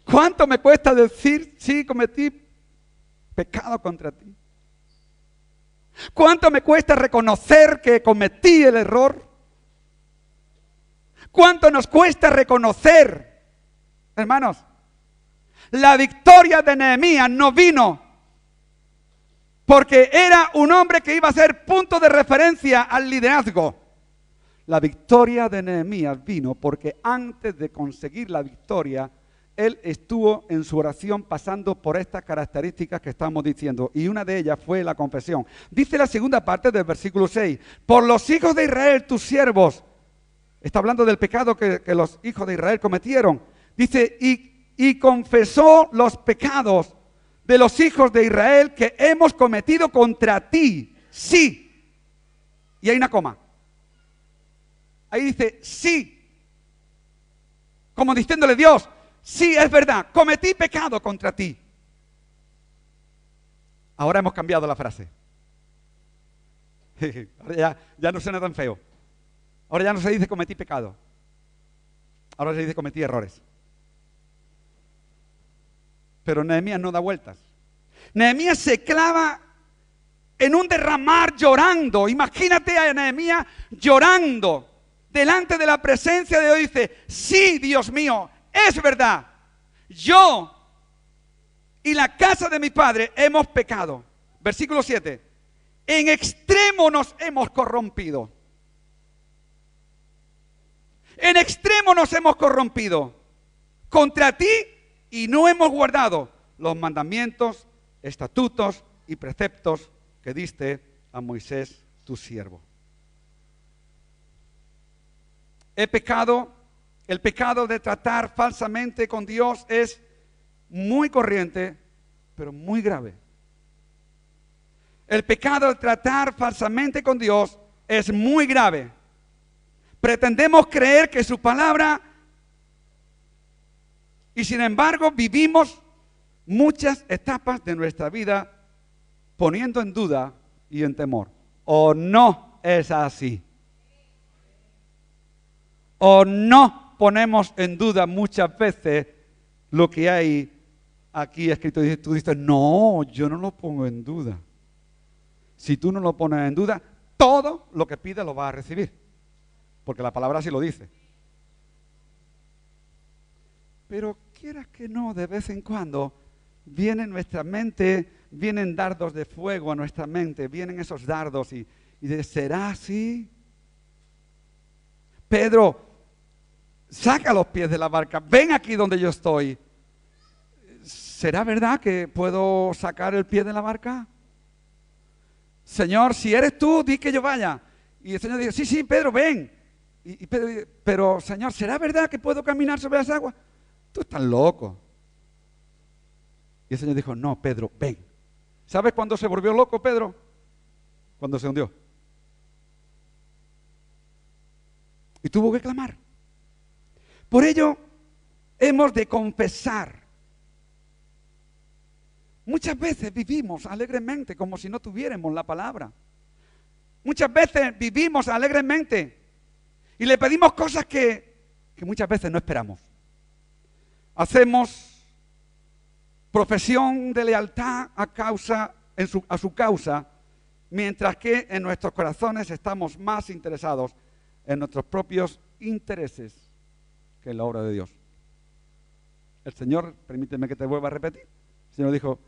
¿Cuánto me cuesta decir, sí, cometí pecado contra ti? ¿Cuánto me cuesta reconocer que cometí el error? ¿Cuánto nos cuesta reconocer, hermanos? La victoria de Nehemías no vino porque era un hombre que iba a ser punto de referencia al liderazgo. La victoria de Nehemías vino porque antes de conseguir la victoria, él estuvo en su oración pasando por estas características que estamos diciendo. Y una de ellas fue la confesión. Dice la segunda parte del versículo 6. Por los hijos de Israel, tus siervos. Está hablando del pecado que los hijos de Israel cometieron. Dice, y confesó los pecados de los hijos de Israel que hemos cometido contra ti. Sí. Y hay una coma. Ahí dice, sí. Como diciéndole Dios, sí, es verdad, cometí pecado contra ti. Ahora hemos cambiado la frase. Ahora ya no suena tan feo. Ahora ya no se dice cometí pecado. Ahora se dice cometí errores. Pero Nehemías no da vueltas. Nehemías se clava en un derramar llorando. Imagínate a Nehemías llorando delante de la presencia de Dios. Dice, sí, Dios mío, es verdad. Yo y la casa de mi padre hemos pecado. Versículo 7. En extremo nos hemos corrompido. En extremo nos hemos corrompido contra ti y no hemos guardado los mandamientos, estatutos y preceptos que diste a Moisés tu siervo. El pecado de tratar falsamente con Dios es muy corriente, pero muy grave. El pecado de tratar falsamente con Dios es muy grave. Pretendemos creer que su palabra, y sin embargo vivimos muchas etapas de nuestra vida poniendo en duda y en temor. ¿O no es así? ¿O no ponemos en duda muchas veces lo que hay aquí escrito? Y tú dices, no, yo no lo pongo en duda. Si tú no lo pones en duda, todo lo que pides lo vas a recibir. Porque la palabra así lo dice. Pero quieras que no, de vez en cuando viene en nuestra mente, vienen dardos de fuego a nuestra mente, vienen esos dardos y ¿será así? Pedro, saca los pies de la barca, ven aquí donde yo estoy. ¿Será verdad que puedo sacar el pie de la barca? Señor, si eres tú, di que yo vaya. Y el Señor dice, sí, Pedro, ven. Y Pedro dice, pero Señor, ¿será verdad que puedo caminar sobre las aguas? Tú estás loco. Y el Señor dijo, no, Pedro, ven. ¿Sabes cuándo se volvió loco Pedro? Cuando se hundió. Y tuvo que clamar. Por ello, hemos de confesar. Muchas veces vivimos alegremente como si no tuviéramos la palabra. Muchas veces vivimos alegremente y le pedimos cosas que muchas veces no esperamos. Hacemos profesión de lealtad a su causa, mientras que en nuestros corazones estamos más interesados en nuestros propios intereses que en la obra de Dios. El Señor, permíteme que te vuelva a repetir, el Señor dijo,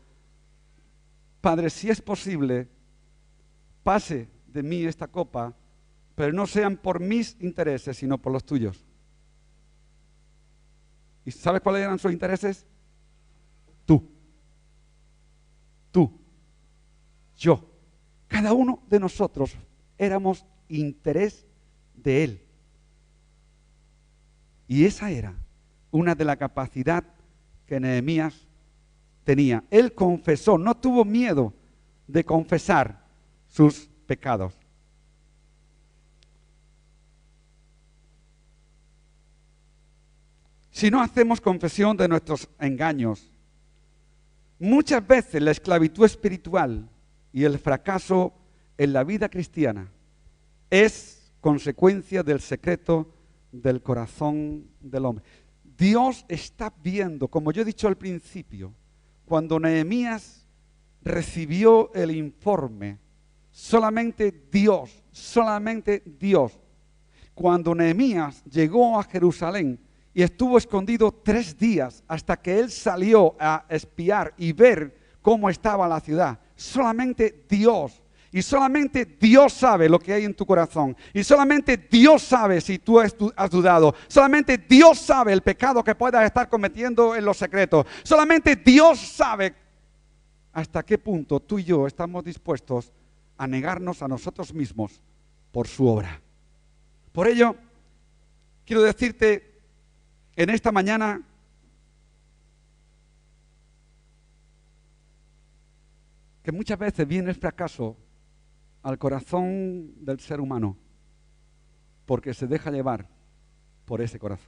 Padre, si es posible, pase de mí esta copa, pero no sean por mis intereses, sino por los tuyos. ¿Y sabes cuáles eran sus intereses? Tú, yo, cada uno de nosotros éramos interés de Él. Y esa era una de las capacidades que Nehemías tenía. Él confesó, no tuvo miedo de confesar sus pecados. Si no hacemos confesión de nuestros engaños, muchas veces la esclavitud espiritual y el fracaso en la vida cristiana es consecuencia del secreto del corazón del hombre. Dios está viendo, como yo he dicho al principio, cuando Nehemías recibió el informe, solamente Dios, cuando Nehemías llegó a Jerusalén y estuvo escondido 3 días hasta que él salió a espiar y ver cómo estaba la ciudad, solamente Dios. Y solamente Dios sabe lo que hay en tu corazón. Y solamente Dios sabe si tú has dudado. Solamente Dios sabe el pecado que puedas estar cometiendo en los secretos. Solamente Dios sabe hasta qué punto tú y yo estamos dispuestos a negarnos a nosotros mismos por su obra. Por ello, quiero decirte en esta mañana que muchas veces viene el fracaso al corazón del ser humano porque se deja llevar por ese corazón.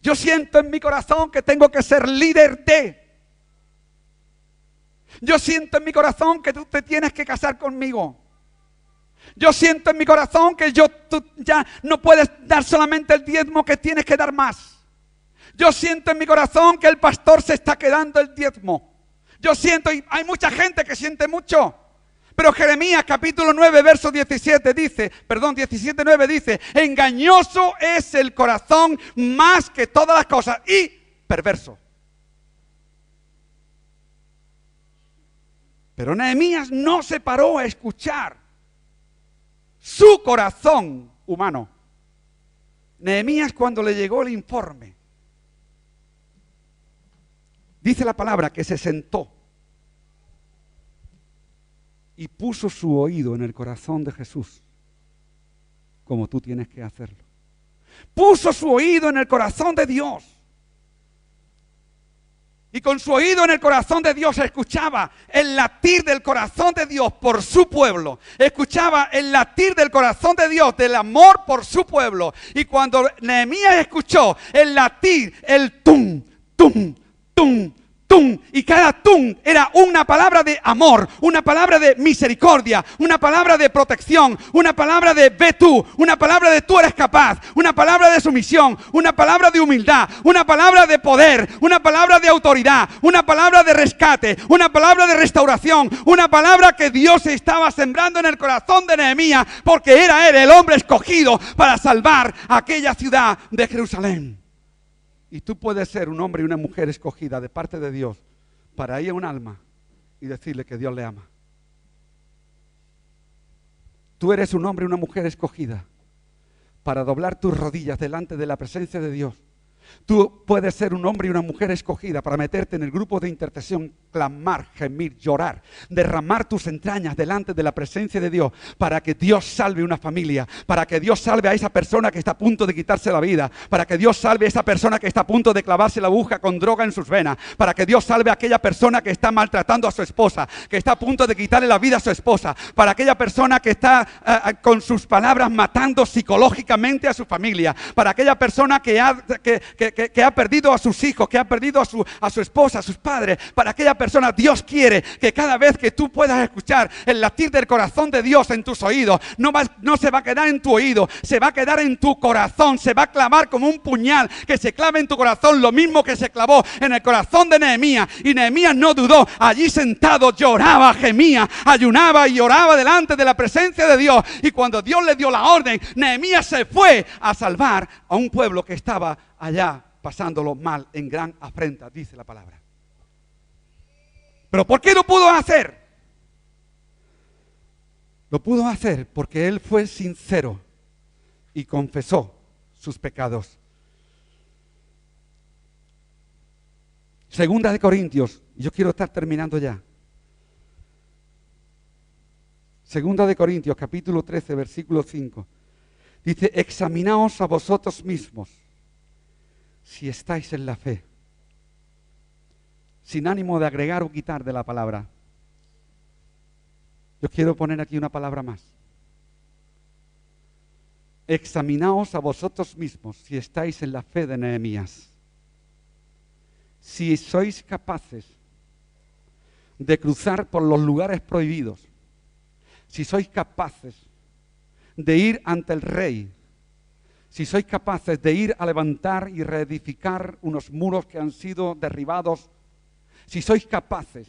Yo siento en mi corazón que tengo que ser líder de. Yo siento en mi corazón que tú te tienes que casar conmigo. Yo siento en mi corazón que tú ya no puedes dar solamente el diezmo, que tienes que dar más. Yo siento en mi corazón que el pastor se está quedando el diezmo. Yo siento, y hay mucha gente que siente mucho. Pero Jeremías capítulo 9, verso 17 dice, 17:9 dice, engañoso es el corazón más que todas las cosas y perverso. Pero Nehemías no se paró a escuchar su corazón humano. Nehemías, cuando le llegó el informe, dice la palabra que se sentó y puso su oído en el corazón de Jesús, como tú tienes que hacerlo. Puso su oído en el corazón de Dios. Y con su oído en el corazón de Dios escuchaba el latir del corazón de Dios por su pueblo. Escuchaba el latir del corazón de Dios, del amor por su pueblo. Y cuando Nehemías escuchó el latir, el tum, tum, tum, Tun, y cada tun era una palabra de amor, una palabra de misericordia, una palabra de protección, una palabra de ve tú, una palabra de tú eres capaz, una palabra de sumisión, una palabra de humildad, una palabra de poder, una palabra de autoridad, una palabra de rescate, una palabra de restauración, una palabra que Dios estaba sembrando en el corazón de Nehemías, porque era él el hombre escogido para salvar aquella ciudad de Jerusalén. Y tú puedes ser un hombre y una mujer escogida de parte de Dios para ir a un alma y decirle que Dios le ama. Tú eres un hombre y una mujer escogida para doblar tus rodillas delante de la presencia de Dios. Tú puedes ser un hombre y una mujer escogida para meterte en el grupo de intercesión, clamar, gemir, llorar, derramar tus entrañas delante de la presencia de Dios para que Dios salve una familia, para que Dios salve a esa persona que está a punto de quitarse la vida, para que Dios salve a esa persona que está a punto de clavarse la aguja con droga en sus venas, para que Dios salve a aquella persona que está maltratando a su esposa, que está a punto de quitarle la vida a su esposa, para aquella persona que está con sus palabras matando psicológicamente a su familia, para aquella persona que ha perdido a sus hijos, que ha perdido a su esposa, a sus padres. Para aquella persona, Dios quiere que cada vez que tú puedas escuchar el latir del corazón de Dios en tus oídos, no se va a quedar en tu oído, se va a quedar en tu corazón, se va a clavar como un puñal que se clave en tu corazón, lo mismo que se clavó en el corazón de Nehemías. Y Nehemías no dudó, allí sentado lloraba, gemía, ayunaba y lloraba delante de la presencia de Dios. Y cuando Dios le dio la orden, Nehemías se fue a salvar a un pueblo que estaba allá pasándolo mal, en gran afrenta, dice la palabra. ¿Pero por qué lo pudo hacer? Lo pudo hacer porque él fue sincero y confesó sus pecados. Segunda de Corintios, yo quiero estar terminando ya. Segunda de Corintios, capítulo 13, versículo 5. Dice, examinaos a vosotros mismos si estáis en la fe, sin ánimo de agregar o quitar de la palabra. Yo quiero poner aquí una palabra más. Examinaos a vosotros mismos si estáis en la fe de Nehemías. Si sois capaces de cruzar por los lugares prohibidos, si sois capaces de ir ante el rey, si sois capaces de ir a levantar y reedificar unos muros que han sido derribados, si sois capaces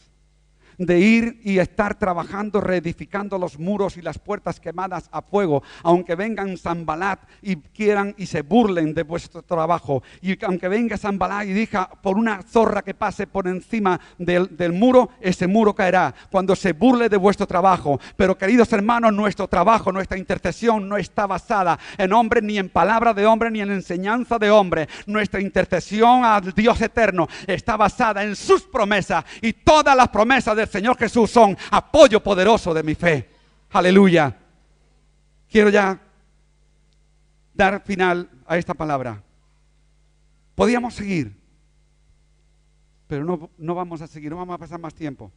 de ir y estar trabajando, reedificando los muros y las puertas quemadas a fuego, aunque vengan Sanbalat y quieran y se burlen de vuestro trabajo, y aunque venga Sanbalat y diga por una zorra que pase por encima del muro, ese muro caerá cuando se burle de vuestro trabajo. Pero queridos hermanos, nuestro trabajo, nuestra intercesión no está basada en hombre, ni en palabra de hombre, ni en enseñanza de hombre. Nuestra intercesión al Dios eterno está basada en sus promesas, y todas las promesas del Señor Jesús son apoyo poderoso de mi fe. Aleluya. Quiero ya dar final a esta palabra. Podíamos seguir, pero no vamos a seguir, no vamos a pasar más tiempo.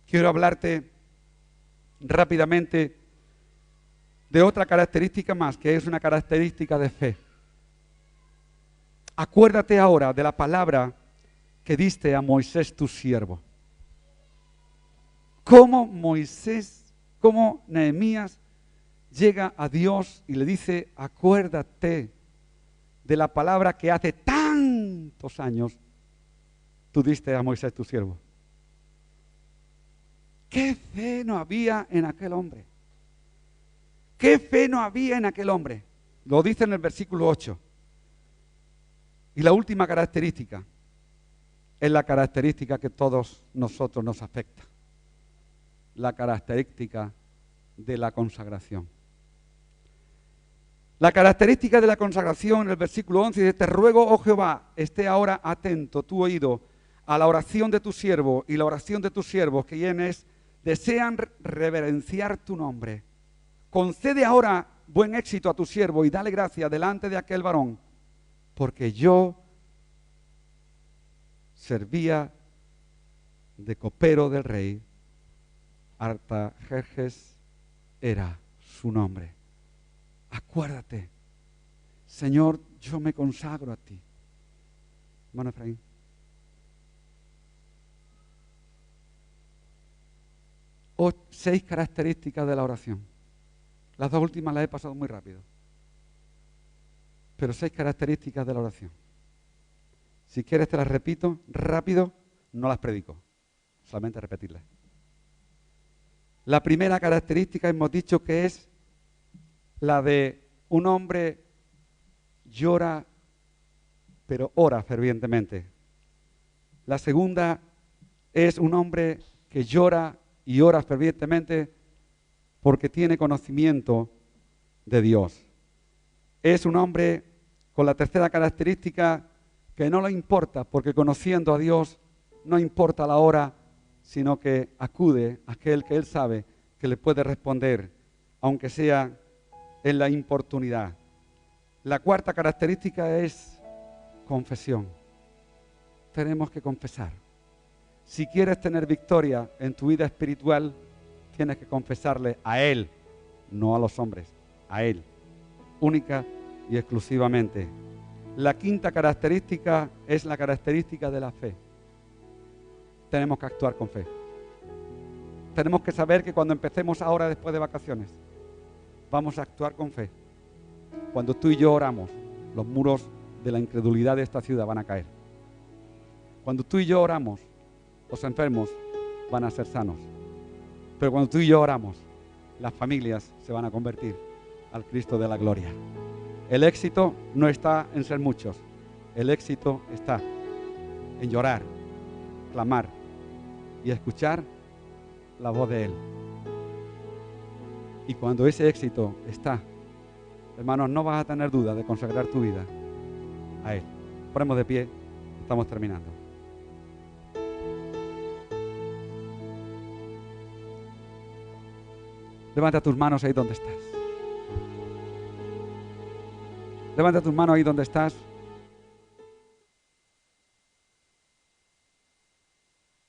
Quiero hablarte rápidamente de otra característica más, que es una característica de fe. Acuérdate ahora de la palabra que diste a Moisés tu siervo. Cómo Nehemías llega a Dios y le dice, acuérdate de la palabra que hace tantos años tú diste a Moisés tu siervo. ¿Qué fe no había en aquel hombre? ¿Qué fe no había en aquel hombre? Lo dice en el versículo 8. Y la última característica es la característica que todos nosotros nos afecta. La característica de la consagración. La característica de la consagración en el versículo 11 dice, te ruego, oh Jehová, esté ahora atento tu oído a la oración de tu siervo y la oración de tus siervos, que quienes desean reverenciar tu nombre. Concede ahora buen éxito a tu siervo y dale gracia delante de aquel varón, porque yo servía de copero del rey. Artajerjes era su nombre. Acuérdate, Señor, yo me consagro a ti. Hermano Efraín, 6 características de la oración. Las 2 últimas las he pasado muy rápido. Pero 6 características de la oración. Si quieres te las repito rápido, no las predico, solamente repetirlas. La primera característica hemos dicho que es la de un hombre llora, pero ora fervientemente. La segunda es un hombre que llora y ora fervientemente porque tiene conocimiento de Dios. Es un hombre con la tercera característica que no le importa, porque conociendo a Dios no importa la hora, sino que acude a aquel que él sabe que le puede responder, aunque sea en la importunidad. La cuarta característica es confesión. Tenemos que confesar. Si quieres tener victoria en tu vida espiritual, tienes que confesarle a Él, no a los hombres, a Él, única y exclusivamente. La quinta característica es la característica de la fe. Tenemos que actuar con fe. Tenemos que saber que cuando empecemos ahora después de vacaciones, vamos a actuar con fe. Cuando tú y yo oramos, los muros de la incredulidad de esta ciudad van a caer. Cuando tú y yo oramos, los enfermos van a ser sanos. Pero cuando tú y yo oramos, las familias se van a convertir al Cristo de la gloria. El éxito no está en ser muchos. El éxito está en llorar, clamar y escuchar la voz de Él. Y cuando ese éxito está, hermanos, no vas a tener duda de consagrar tu vida a Él. Ponemos de pie, estamos terminando. Levanta tus manos ahí donde estás. Levanta tus manos ahí donde estás.